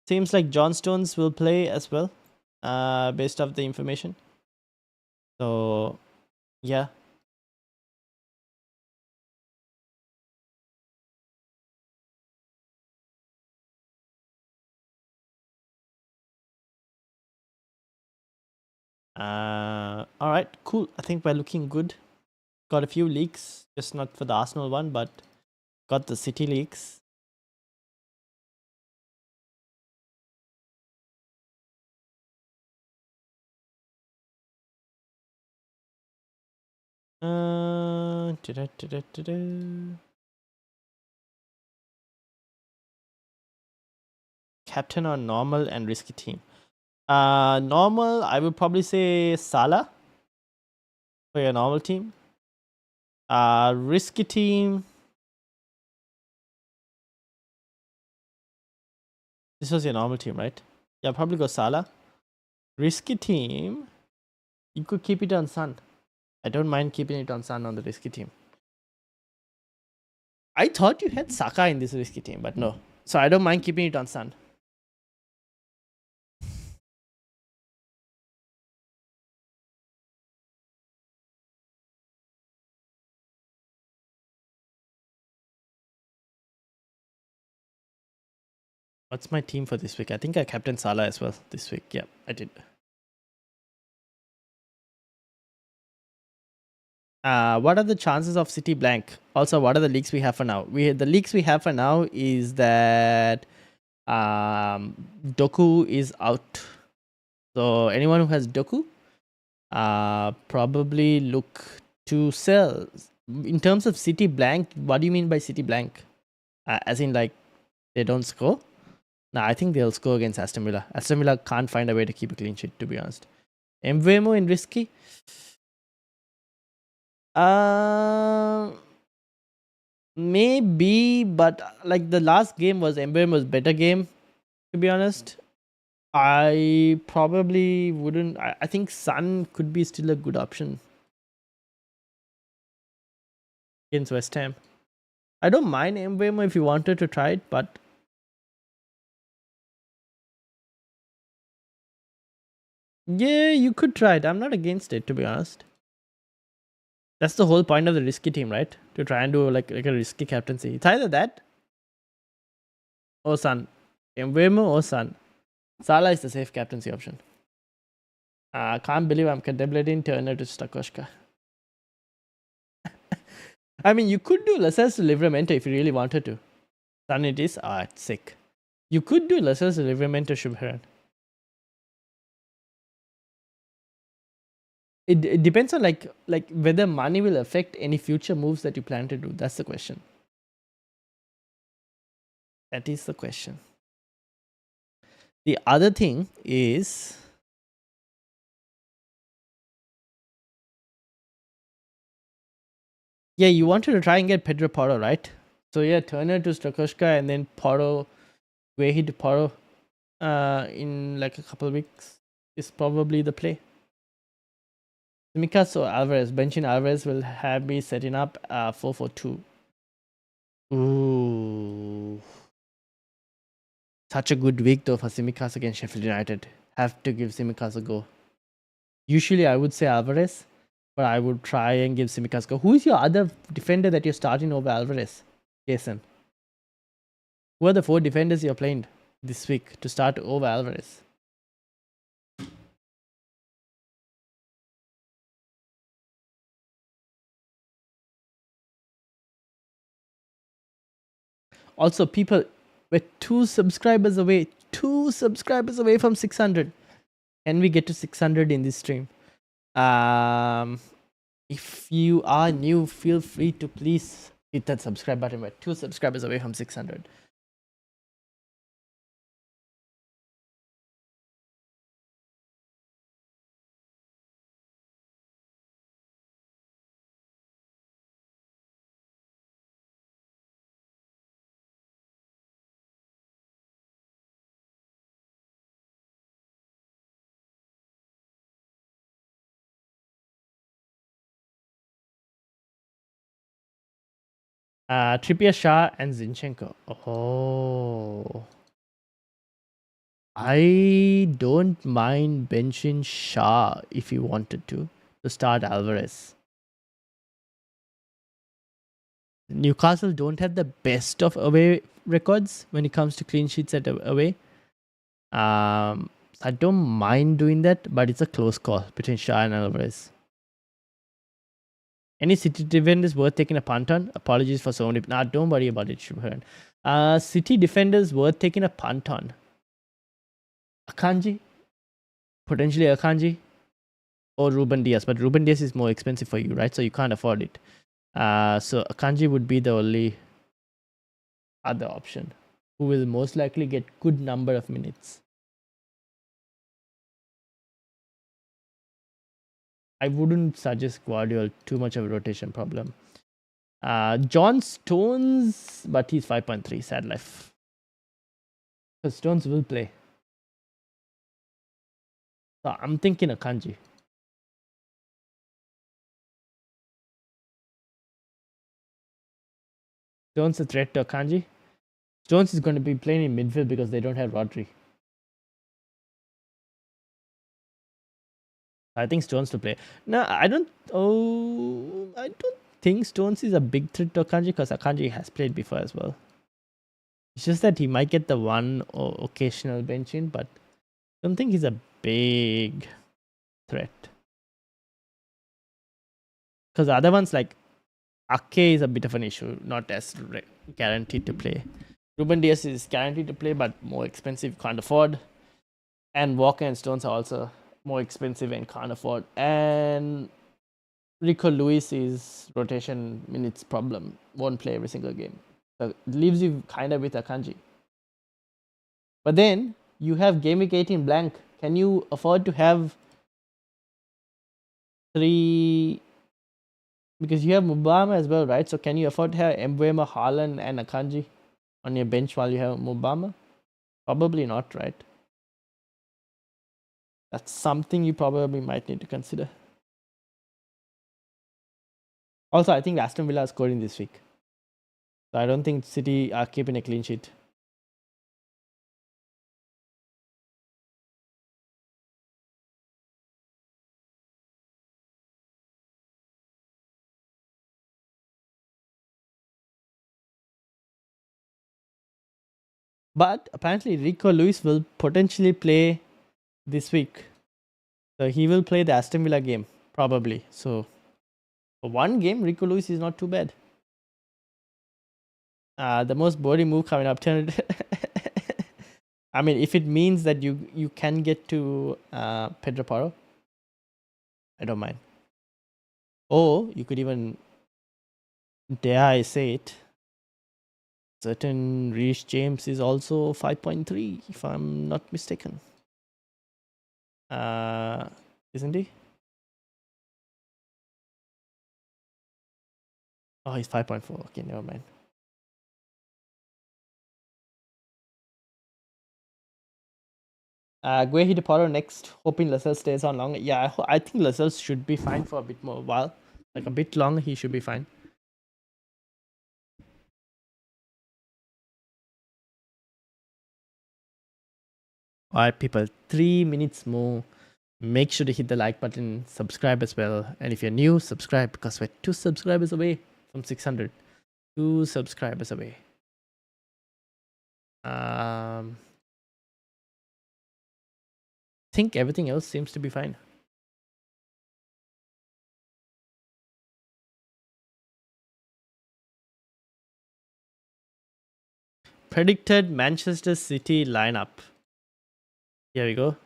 [SPEAKER 1] Seems like John Stones will play as well. Based off the information. So, yeah. All right, cool. I think we're looking good. Got a few leaks, just not for the Arsenal one, but got the City leaks. Captain on normal and risky team. Normal, I would probably say Salah for your normal team. Risky team. This was your normal team, right? Yeah, probably go Salah. Risky team. You could keep it on Sun. I don't mind keeping it on Sun on the risky team. I thought you had Saka in this risky team, but no. So I don't mind keeping it on Sun. What's my team for this week? I think I captain Salah as well this week. Yeah, I did. What are the chances of City blank? Also, what are the leaks we have for now? The leaks we have for now is that Doku is out. So anyone who has Doku, probably look to sell. In terms of City blank, what do you mean by City blank? As in like they don't score? Nah, I think they'll score against Aston Villa. Aston Villa can't find a way to keep a clean sheet, to be honest. Mbeumo in risky? Maybe, but like the last game was Mbeumo's better game, to be honest. I probably wouldn't. I think Sun could be still a good option against West Ham. I don't mind Mbeumo if you wanted to try it, but yeah, you could try it. I'm not against it, to be honest. That's the whole point of the risky team, right? To try and do like a risky captaincy. It's either that or Sun. Mbeumo or Sun. Salah is the safe captaincy option. I can't believe I'm contemplating Turner to Stakoshka. I mean, you could do Lascelles to Livramento if you really wanted to. Sun it is. It's sick. You could do Lascelles to Livramento Shubharan. It depends on like whether money will affect any future moves that you plan to do. That's the question. That is the question. The other thing is, yeah, you wanted to try and get Pedro Porro, right? So yeah, Turner to Stakoshka and then Porro, Wehi to Porro in like a couple of weeks is probably the play. Simicas or Alvarez. Benching Alvarez will have me setting up 4-4-2. Ooh. Such a good week though for Simicas against Sheffield United. Have to give Simicas a go. Usually I would say Alvarez, but I would try and give Simicas a go. Who is your other defender that you're starting over Alvarez, Jason? Who are the 4 defenders you're playing this week to start over Alvarez? Also, people, we're 2 subscribers away. 2 subscribers away from 600. Can we get to 600 in this stream? If you are new, feel free to please hit that subscribe button. We're 2 subscribers away from 600. Trippier, Shah, and Zinchenko. Oh. I don't mind benching Shah if you wanted to start Alvarez. Newcastle don't have the best of away records when it comes to clean sheets at away. I don't mind doing that, but it's a close call between Shah and Alvarez. Any City defenders worth taking a punt on? Apologies for so many. Nah, don't worry about it, Shubharan. City defenders worth taking a punt on. Akanji? Potentially Akanji? Or Ruben Diaz. But Ruben Diaz is more expensive for you, right? So you can't afford it. So Akanji would be the only other option, who will most likely get good number of minutes. I wouldn't suggest Guardiola, too much of a rotation problem. John Stones, but he's 5.3, sad life. So Stones will play. So I'm thinking Akanji. Stones a threat to Akanji. Stones is going to be playing in midfield because they don't have Rodri. I think Stones to play. No, I don't. Oh, I don't think Stones is a big threat to Akanji because Akanji has played before as well. It's just that he might get the one occasional bench in, but I don't think he's a big threat. Because the other ones like Ake is a bit of an issue, not as guaranteed to play. Ruben Diaz is guaranteed to play, but more expensive, can't afford. And Walker and Stones are also more expensive and can't afford. And Rico Lewis is rotation minutes problem, won't play every single game. So it leaves you kind of with Akanji. But then you have game week 18 blank. Can you afford to have 3? Because you have Mubama as well, right? So can you afford to have Mbeumo, Haaland, and Akanji on your bench while you have Mubama? Probably not, right? That's something you probably might need to consider. Also, I think Aston Villa is scoring this week. So I don't think City are keeping a clean sheet. But apparently Rico Lewis will potentially play this week. So he will play the Aston Villa game, probably. So for one game, Rico Lewis is not too bad. The most boring move coming up. I mean, if it means that you can get to Pedro Porro, I don't mind. Or you could even, dare I say it, certain Reece James is also 5.3, if I'm not mistaken. Isn't he? Oh, he's 5.4. Okay, never mind. Guehi de Porro next, hoping Lascelles stays on long. Yeah, I think Lascelles should be fine for a bit more while. Like a bit long, he should be fine. Alright, people, 3 minutes more. Make sure to hit the like button, subscribe as well. And if you're new, subscribe because we're 2 subscribers away from 600. 2 subscribers away. I think everything else seems to be fine. Predicted Manchester City lineup. Here we go.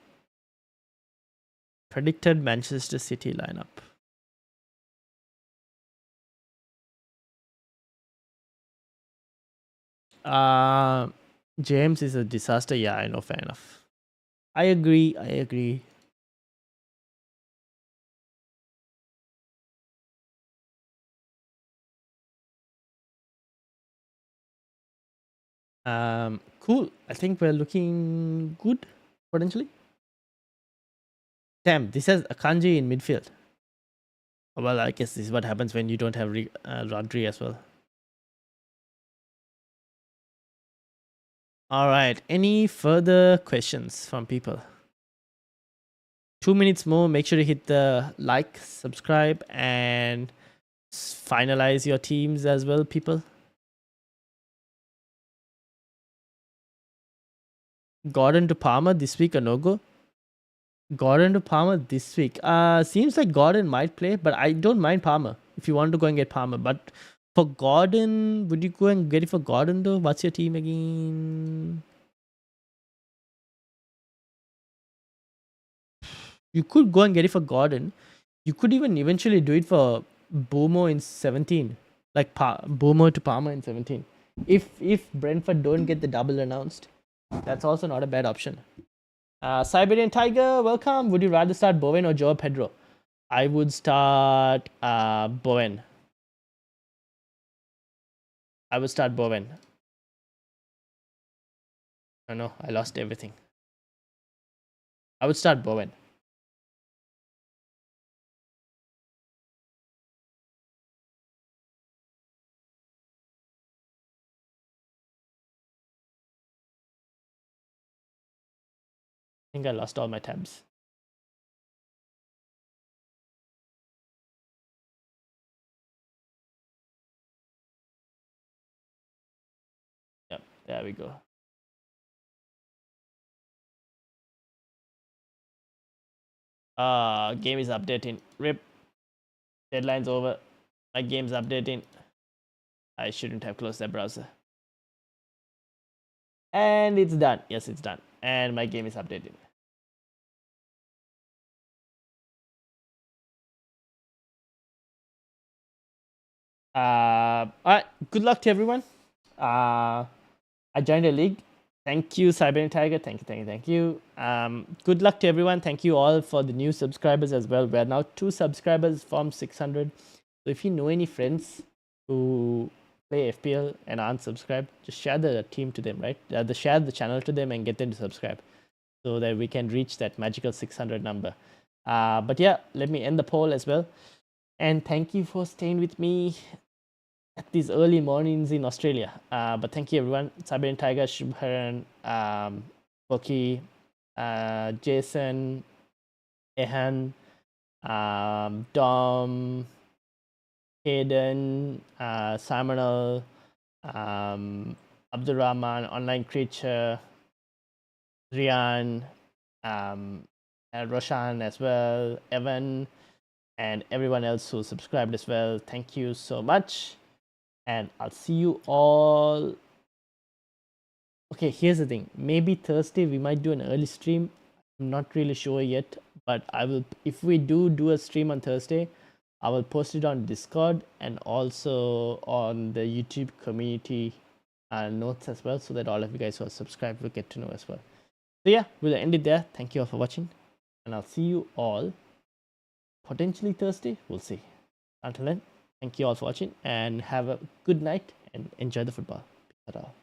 [SPEAKER 1] Predicted Manchester City lineup. James is a disaster. Yeah, I know. Fair enough. I agree. I agree. Cool. I think we're looking good potentially. Damn, this has Akanji in midfield. Well, I guess this is what happens when you don't have Rodri as well. All right. Any further questions from people? 2 minutes more. Make sure to hit the like, subscribe, and finalize your teams as well, people. Gordon to Palmer this week or no go? Gordon to Palmer this week. Seems like Gordon might play, but I don't mind Palmer if you want to go and get Palmer. But for Gordon, would you go and get it for Gordon though? What's your team again? You could go and get it for Gordon. You could even eventually do it for Bomo in 17. Like Bomo to Palmer in 17. If Brentford don't get the double announced, that's also not a bad option. Siberian Tiger, welcome. Would you rather start Bowen or Joao Pedro? I would start Bowen. I would start Bowen. Oh no, I lost everything. I would start Bowen. I think I lost all my tabs. Yep, there we go. Game is updating. RIP. Deadline's over. My game's updating. I shouldn't have closed that browser. And it's done. Yes, it's done. And my game is updating. Alright, good luck to everyone. I joined a league. Thank you, Siberian Tiger. Thank you. Good luck to everyone. Thank you all for the new subscribers as well. We're now 2 subscribers from 600. So if you know any friends who play FPL and aren't subscribed, just share the team to them, right? Share the channel to them and get them to subscribe so that we can reach that magical 600 number. But yeah, let me end the poll as well. And thank you for staying with me at these early mornings in Australia. But thank you everyone. Siberian Tiger, Shubharan, Boki, Jason, Ehan, Dom, Hayden, Simonal, Abdurrahman, Online Creature, Rian, Roshan as well, Evan, and everyone else who subscribed as well. Thank you so much. And I'll see you all. Okay, here's the thing. Maybe Thursday we might do an early stream. I'm not really sure yet, but I will. If we do a stream on Thursday, I will post it on Discord and also on the YouTube community notes as well, so that all of you guys who are subscribed will get to know as well. So yeah, we'll end it there. Thank you all for watching, and I'll see you all potentially Thursday. We'll see. Until then, thank you all for watching and have a good night and enjoy the football. Peace out.